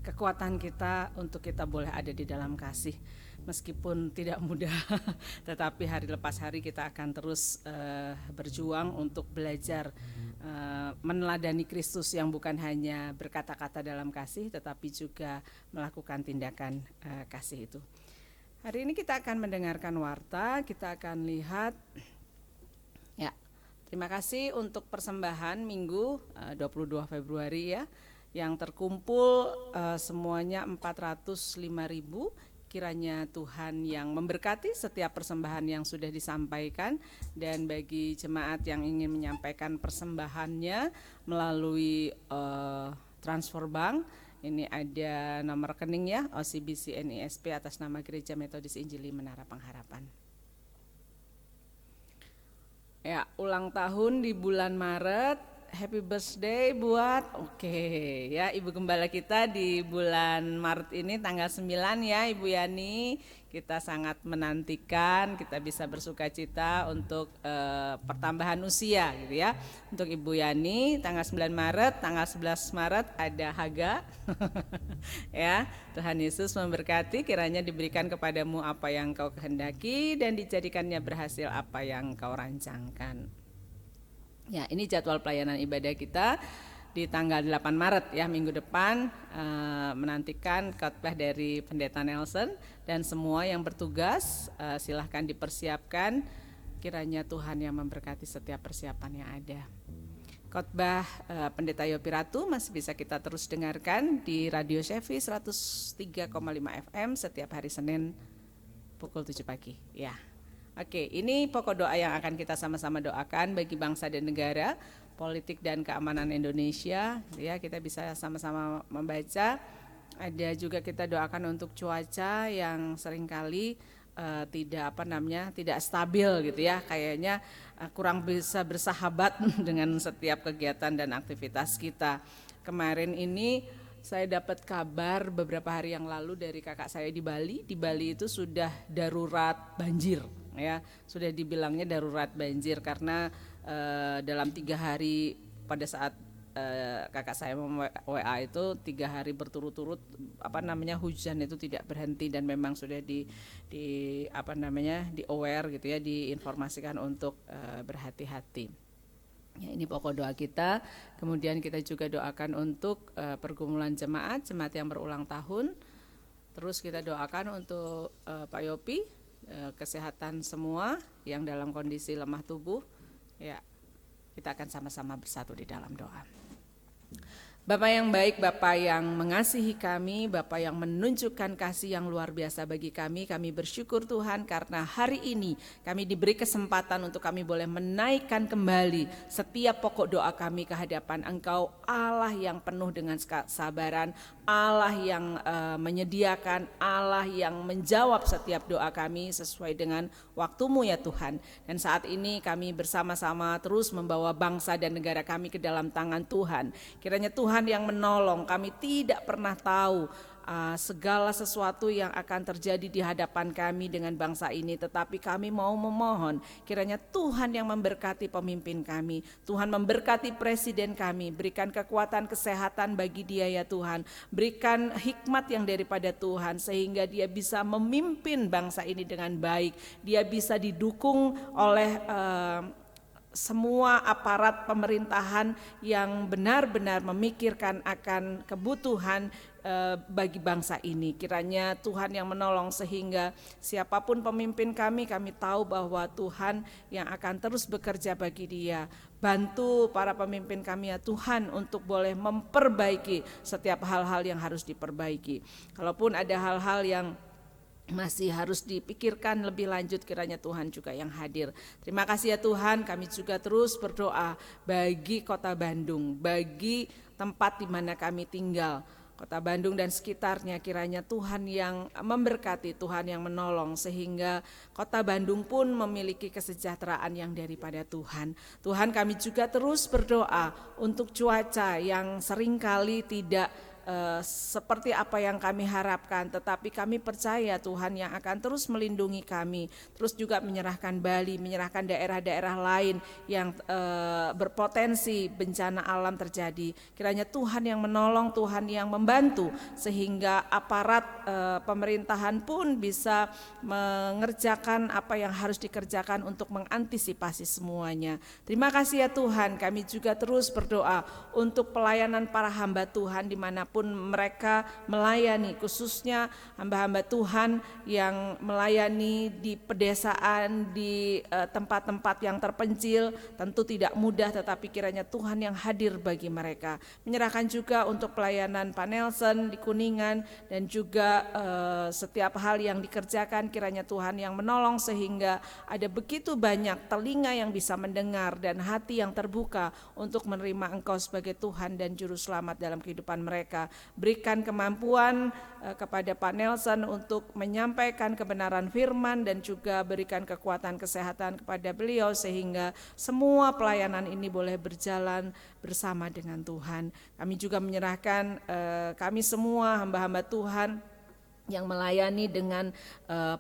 kekuatan kita untuk kita boleh ada di dalam kasih. Meskipun tidak mudah, tetapi hari lepas hari kita akan terus berjuang untuk belajar meneladani Kristus yang bukan hanya berkata-kata dalam kasih, tetapi juga melakukan tindakan kasih itu. Hari ini kita akan mendengarkan warta, kita akan lihat. Ya, terima kasih untuk persembahan Minggu 22 Februari ya, yang terkumpul semuanya 405.000. Kiranya Tuhan yang memberkati setiap persembahan yang sudah disampaikan, dan bagi jemaat yang ingin menyampaikan persembahannya melalui transfer bank, ini ada nomor rekeningnya OCBC NISP atas nama Gereja Metodis Injili Menara Pengharapan. Ya, ulang tahun di bulan Maret. Happy birthday buat ya Ibu Gembala kita di bulan Maret ini tanggal 9 ya Ibu Yani. Kita sangat menantikan kita bisa bersukacita untuk pertambahan usia gitu ya. Untuk Ibu Yani tanggal 9 Maret, tanggal 11 Maret ada Haga. Ya, Tuhan Yesus memberkati, kiranya diberikan kepadamu apa yang kau kehendaki dan dijadikannya berhasil apa yang kau rancangkan. Ya, ini jadwal pelayanan ibadah kita di tanggal 8 Maret ya, minggu depan, menantikan khotbah dari Pendeta Nelson dan semua yang bertugas silahkan dipersiapkan, kiranya Tuhan yang memberkati setiap persiapan yang ada. Khotbah Pendeta Yopi Ratu masih bisa kita terus dengarkan di Radio Shefi 103,5 FM setiap hari Senin pukul 7 pagi ya. Oke, ini pokok doa yang akan kita sama-sama doakan bagi bangsa dan negara, politik dan keamanan Indonesia. Ya, kita bisa sama-sama membaca. Ada juga kita doakan untuk cuaca yang seringkali tidak stabil gitu ya, kayaknya kurang bisa bersahabat dengan setiap kegiatan dan aktivitas kita. Kemarin ini saya dapat kabar beberapa hari yang lalu dari kakak saya di Bali. Di Bali itu sudah darurat banjir, ya, sudah dibilangnya darurat banjir karena dalam 3 hari pada saat kakak saya WA itu 3 hari berturut-turut hujan itu tidak berhenti dan memang sudah di aware gitu ya, diinformasikan untuk berhati-hati. Ya, ini pokok doa kita. Kemudian kita juga doakan untuk pergumulan jemaat yang berulang tahun. Terus kita doakan untuk Pak Yopi, kesehatan semua yang dalam kondisi lemah tubuh. Ya, kita akan sama-sama bersatu di dalam doa. Bapak yang baik, Bapak yang mengasihi kami, Bapak yang menunjukkan kasih yang luar biasa bagi kami bersyukur Tuhan karena hari ini kami diberi kesempatan untuk kami boleh menaikkan kembali setiap pokok doa kami ke hadapan Engkau, Allah yang penuh dengan kesabaran, Allah yang menyediakan, Allah yang menjawab setiap doa kami sesuai dengan waktu-Mu ya Tuhan. Dan saat ini kami bersama-sama terus membawa bangsa dan negara kami ke dalam tangan Tuhan. Kiranya Tuhan yang menolong, kami tidak pernah tahu segala sesuatu yang akan terjadi di hadapan kami dengan bangsa ini, tetapi kami mau memohon kiranya Tuhan yang memberkati pemimpin kami, Tuhan memberkati presiden kami, berikan kekuatan kesehatan bagi dia ya Tuhan, berikan hikmat yang daripada Tuhan sehingga dia bisa memimpin bangsa ini dengan baik, dia bisa didukung oleh semua aparat pemerintahan yang benar-benar memikirkan akan kebutuhan bagi bangsa ini. Kiranya Tuhan yang menolong sehingga siapapun pemimpin kami tahu bahwa Tuhan yang akan terus bekerja bagi dia. Bantu para pemimpin kami ya Tuhan untuk boleh memperbaiki setiap hal-hal yang harus diperbaiki. Kalaupun ada hal-hal yang masih harus dipikirkan lebih lanjut, kiranya Tuhan juga yang hadir. Terima kasih ya Tuhan, kami juga terus berdoa bagi Kota Bandung, bagi tempat di mana kami tinggal, Kota Bandung dan sekitarnya, kiranya Tuhan yang memberkati, Tuhan yang menolong sehingga Kota Bandung pun memiliki kesejahteraan yang daripada Tuhan. Tuhan, kami juga terus berdoa untuk cuaca yang seringkali tidak seperti apa yang kami harapkan, tetapi kami percaya Tuhan yang akan terus melindungi kami, terus juga menyerahkan Bali, menyerahkan daerah-daerah lain yang berpotensi bencana alam terjadi. Kiranya Tuhan yang menolong, Tuhan yang membantu sehingga aparat pemerintahan pun bisa mengerjakan apa yang harus dikerjakan untuk mengantisipasi semuanya. Terima kasih ya Tuhan, kami juga terus berdoa untuk pelayanan para hamba Tuhan dimanapun mereka melayani, khususnya hamba-hamba Tuhan yang melayani di pedesaan, di tempat-tempat yang terpencil, tentu tidak mudah, tetapi kiranya Tuhan yang hadir bagi mereka. Menyerahkan juga untuk pelayanan Pak Nelson di Kuningan dan juga setiap hal yang dikerjakan, kiranya Tuhan yang menolong sehingga ada begitu banyak telinga yang bisa mendengar dan hati yang terbuka untuk menerima Engkau sebagai Tuhan dan Juru Selamat dalam kehidupan mereka. Berikan kemampuan kepada Pak Nelson untuk menyampaikan kebenaran firman dan juga berikan kekuatan kesehatan kepada beliau sehingga semua pelayanan ini boleh berjalan bersama dengan Tuhan. Kami juga menyerahkan kami semua hamba-hamba Tuhan yang melayani dengan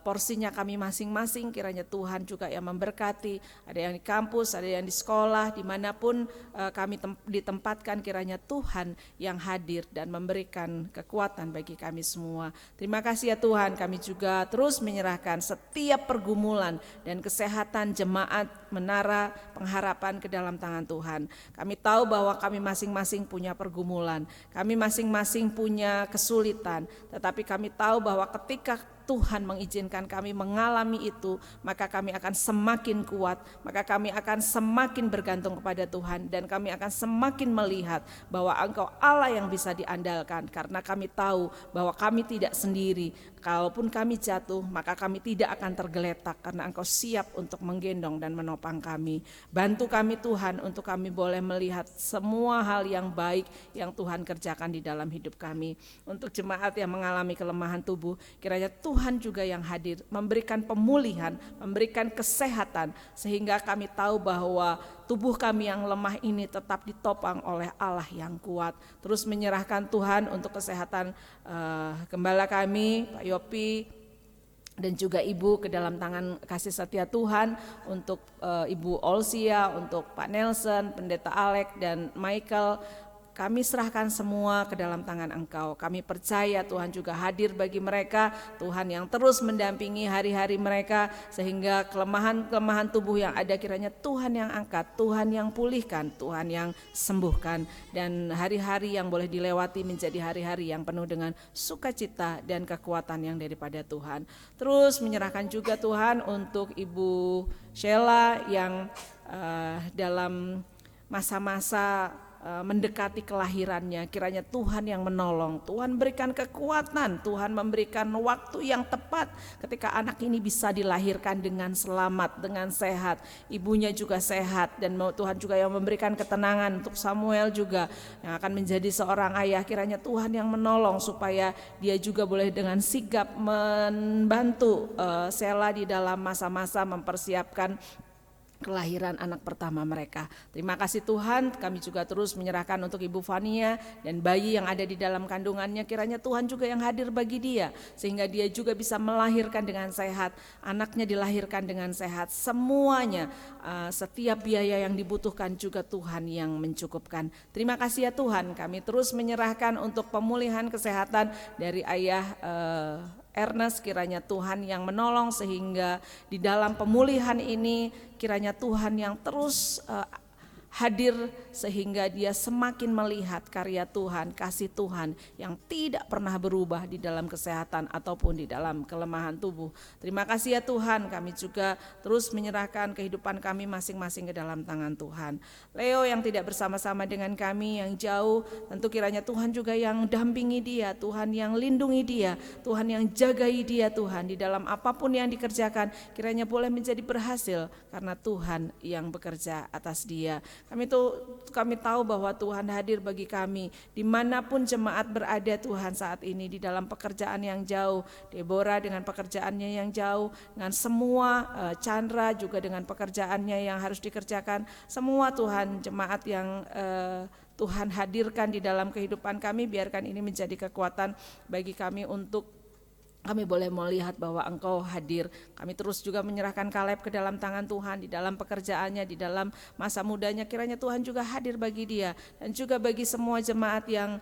porsinya kami masing-masing, kiranya Tuhan juga yang memberkati, ada yang di kampus, ada yang di sekolah, dimanapun kami ditempatkan, kiranya Tuhan yang hadir dan memberikan kekuatan bagi kami semua. Terima kasih ya Tuhan, kami juga terus menyerahkan setiap pergumulan dan kesehatan jemaat Menara Pengharapan ke dalam tangan Tuhan. Kami tahu bahwa kami masing-masing punya pergumulan, kami masing-masing punya kesulitan, tetapi kami tahu bahwa ketika Tuhan mengizinkan kami mengalami itu, maka kami akan semakin kuat, maka kami akan semakin bergantung kepada Tuhan, dan kami akan semakin melihat bahwa Engkau Allah yang bisa diandalkan, karena kami tahu bahwa kami tidak sendiri. Kalaupun kami jatuh, maka kami tidak akan tergeletak karena Engkau siap untuk menggendong dan menopang kami. Bantu kami Tuhan untuk kami boleh melihat semua hal yang baik yang Tuhan kerjakan di dalam hidup kami. Untuk jemaat yang mengalami kelemahan tubuh, kiranya Tuhan Tuhan juga yang hadir, memberikan pemulihan, memberikan kesehatan, sehingga kami tahu bahwa tubuh kami yang lemah ini tetap ditopang oleh Allah yang kuat. Terus menyerahkan Tuhan untuk kesehatan gembala kami, Pak Yopi, dan juga Ibu ke dalam tangan kasih setia Tuhan, untuk Ibu Olsia, untuk Pak Nelson, Pendeta Alek dan Michael. Kami serahkan semua ke dalam tangan Engkau. Kami percaya Tuhan juga hadir bagi mereka, Tuhan yang terus mendampingi hari-hari mereka, sehingga kelemahan-kelemahan tubuh yang ada kiranya Tuhan yang angkat, Tuhan yang pulihkan, Tuhan yang sembuhkan, dan hari-hari yang boleh dilewati menjadi hari-hari yang penuh dengan sukacita dan kekuatan yang daripada Tuhan. Terus menyerahkan juga Tuhan untuk Ibu Sheila yang dalam masa-masa mendekati kelahirannya, kiranya Tuhan yang menolong, Tuhan berikan kekuatan, Tuhan memberikan waktu yang tepat ketika anak ini bisa dilahirkan dengan selamat, dengan sehat, ibunya juga sehat, dan Tuhan juga yang memberikan ketenangan untuk Samuel juga yang akan menjadi seorang ayah. Kiranya Tuhan yang menolong supaya dia juga boleh dengan sigap membantu Sheila di dalam masa-masa mempersiapkan kelahiran anak pertama mereka. Terima kasih Tuhan, kami juga terus menyerahkan untuk Ibu Fania dan bayi yang ada di dalam kandungannya, kiranya Tuhan juga yang hadir bagi dia, sehingga dia juga bisa melahirkan dengan sehat, anaknya dilahirkan dengan sehat, semuanya, setiap biaya yang dibutuhkan juga Tuhan yang mencukupkan. Terima kasih ya Tuhan, kami terus menyerahkan untuk pemulihan kesehatan dari ayah Ernest, kiranya Tuhan yang menolong sehingga di dalam pemulihan ini kiranya Tuhan yang terus hadir sehingga dia semakin melihat karya Tuhan, kasih Tuhan yang tidak pernah berubah di dalam kesehatan ataupun di dalam kelemahan tubuh. Terima kasih ya Tuhan, kami juga terus menyerahkan kehidupan kami masing-masing ke dalam tangan Tuhan. Leo yang tidak bersama-sama dengan kami yang jauh, tentu kiranya Tuhan juga yang dampingi dia, Tuhan yang lindungi dia, Tuhan yang jagai dia Tuhan, di dalam apapun yang dikerjakan kiranya boleh menjadi berhasil karena Tuhan yang bekerja atas dia. Kami tahu bahwa Tuhan hadir bagi kami dimanapun jemaat berada Tuhan saat ini, di dalam pekerjaan yang jauh, Deborah dengan pekerjaannya yang jauh, dengan semua Chandra juga dengan pekerjaannya yang harus dikerjakan, semua Tuhan jemaat yang Tuhan hadirkan di dalam kehidupan kami, biarkan ini menjadi kekuatan bagi kami untuk kami boleh melihat bahwa Engkau hadir. Kami terus juga menyerahkan Kaleb ke dalam tangan Tuhan, di dalam pekerjaannya, di dalam masa mudanya, kiranya Tuhan juga hadir bagi dia, dan juga bagi semua jemaat yang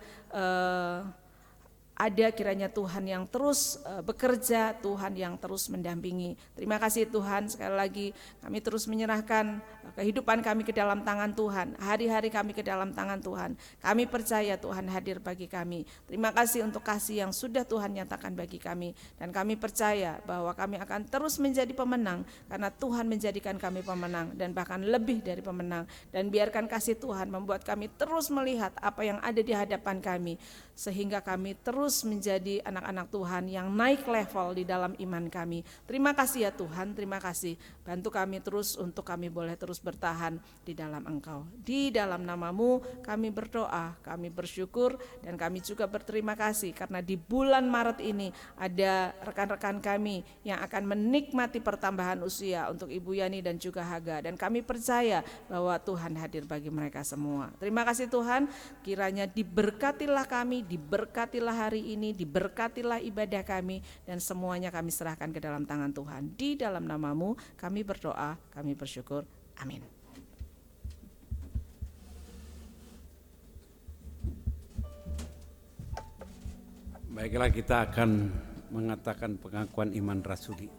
ada, kiranya Tuhan yang terus bekerja, Tuhan yang terus mendampingi. Terima kasih Tuhan, sekali lagi kami terus menyerahkan kehidupan kami ke dalam tangan Tuhan, hari-hari kami ke dalam tangan Tuhan. Kami percaya Tuhan hadir bagi kami. Terima kasih untuk kasih yang sudah Tuhan nyatakan bagi kami, dan kami percaya bahwa kami akan terus menjadi pemenang karena Tuhan menjadikan kami pemenang dan bahkan lebih dari pemenang. Dan biarkan kasih Tuhan membuat kami terus melihat apa yang ada di hadapan kami, sehingga kami terus menjadi anak-anak Tuhan yang naik level di dalam iman kami. Terima kasih ya Tuhan, terima kasih. Bantu kami terus untuk kami boleh terus bertahan di dalam Engkau. Di dalam nama-Mu kami berdoa, kami bersyukur, dan kami juga berterima kasih karena di bulan Maret ini ada rekan-rekan kami yang akan menikmati pertambahan usia untuk Ibu Yani dan juga Haga, dan kami percaya bahwa Tuhan hadir bagi mereka semua. Terima kasih Tuhan, kiranya diberkatilah kami, diberkatilah hari ini, diberkatilah ibadah kami, dan semuanya kami serahkan ke dalam tangan Tuhan. Di dalam nama-Mu kami berdoa, kami bersyukur. Amin. Baiklah, kita akan mengatakan pengakuan iman rasuli.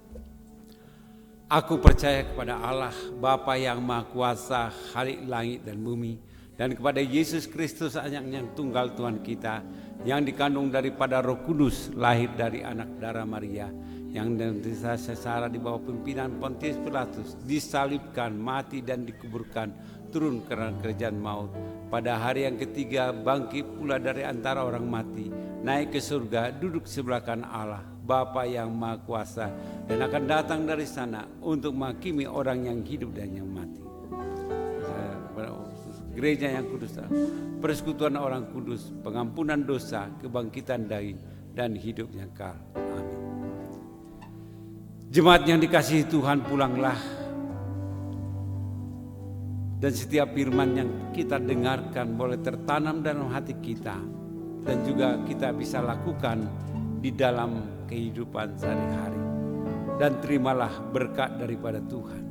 Aku percaya kepada Allah, Bapa yang Maha Kuasa, Khalik langit dan bumi, dan kepada Yesus Kristus anak yang tunggal Tuhan kita, yang dikandung daripada Roh Kudus, lahir dari anak darah Maria, yang secara di bawah pimpinan Pontius Pilatus, disalibkan, mati dan dikuburkan, turun ke kerajaan maut. Pada hari yang ketiga bangkit pula dari antara orang mati, naik ke surga, duduk sebelah kanan Allah, Bapa yang Maha Kuasa, dan akan datang dari sana untuk menghakimi orang yang hidup dan yang mati. Gereja yang kudus, persekutuan orang kudus, pengampunan dosa, kebangkitan dari dan hidup yang kekal. Amin. Jemaat yang dikasihi Tuhan, pulanglah. Dan setiap firman yang kita dengarkan boleh tertanam dalam hati kita, dan juga kita bisa lakukan di dalam kehidupan sehari-hari. Dan terimalah berkat daripada Tuhan.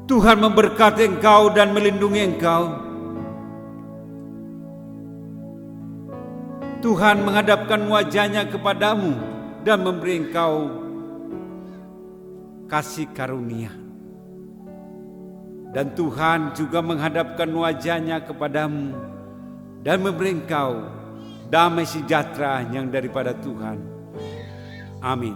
Tuhan memberkati engkau dan melindungi engkau. Tuhan menghadapkan wajahnya kepadamu dan memberi engkau kasih karunia. Dan Tuhan juga menghadapkan wajahnya kepadamu dan memberi engkau damai sejahtera yang daripada Tuhan. Amin.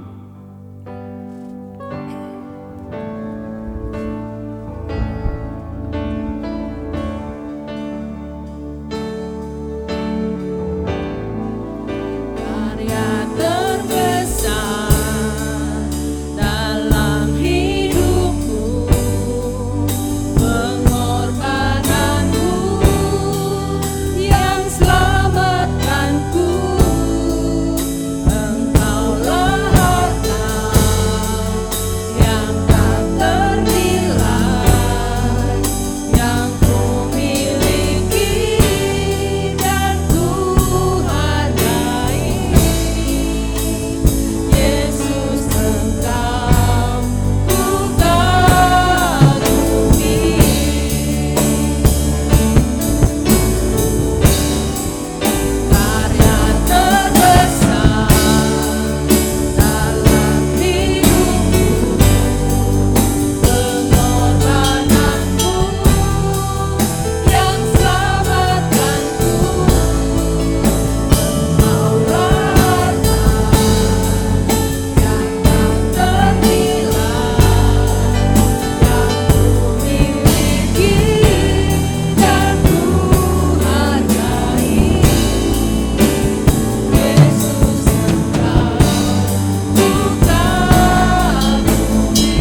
Karya terbesar dalam hidupku, pengorbananmu yang selamatkanku. Engkaulah harta yang tak ternilai, yang ku miliki dan ku hargai. Yesus, Engkau ku kagumi. Karya terbesar dalam hidupku, pengorbananmu yang selamatkanku. Engkaulah harta yang tak ternilai, yang ku miliki dan ku hargai. Yesus, Engkau ku kagumi.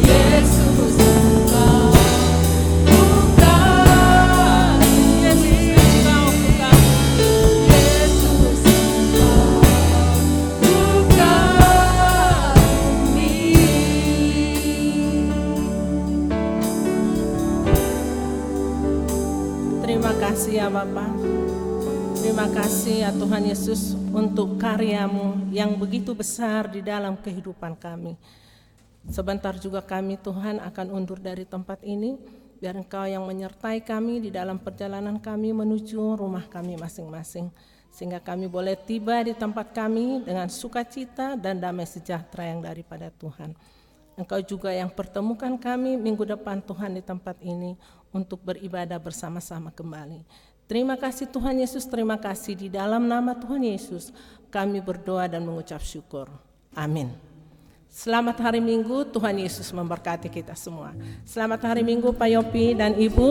Yesus, Engkau ku kagumi. Yesus, Engkau ku kagumi. Yesus, Engkau ku kagumi. Terima kasih ya Bapa. Terima kasih ya Tuhan Yesus untuk karya-Mu yang begitu besar di dalam kehidupan kami. Sebentar juga kami Tuhan akan undur dari tempat ini, biar Engkau yang menyertai kami di dalam perjalanan kami menuju rumah kami masing-masing. Sehingga kami boleh tiba di tempat kami dengan sukacita dan damai sejahtera yang daripada Tuhan. Engkau juga yang pertemukan kami minggu depan Tuhan di tempat ini untuk beribadah bersama-sama kembali. Terima kasih Tuhan Yesus, terima kasih di dalam nama Tuhan Yesus kami berdoa dan mengucap syukur. Amin. Selamat hari Minggu, Tuhan Yesus memberkati kita semua. Selamat hari Minggu Pak Yopi dan Ibu,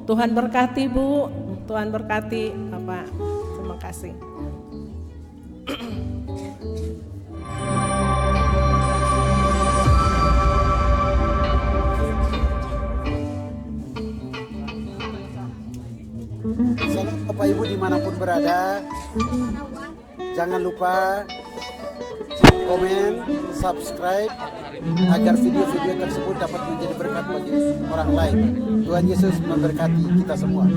Tuhan berkati Bu, Tuhan berkati Bapak. Terima kasih. Salam Bapak Ibu dimanapun berada. Jangan lupa komen, subscribe agar video-video tersebut dapat menjadi berkat bagi orang lain. Tuhan Yesus memberkati kita semua.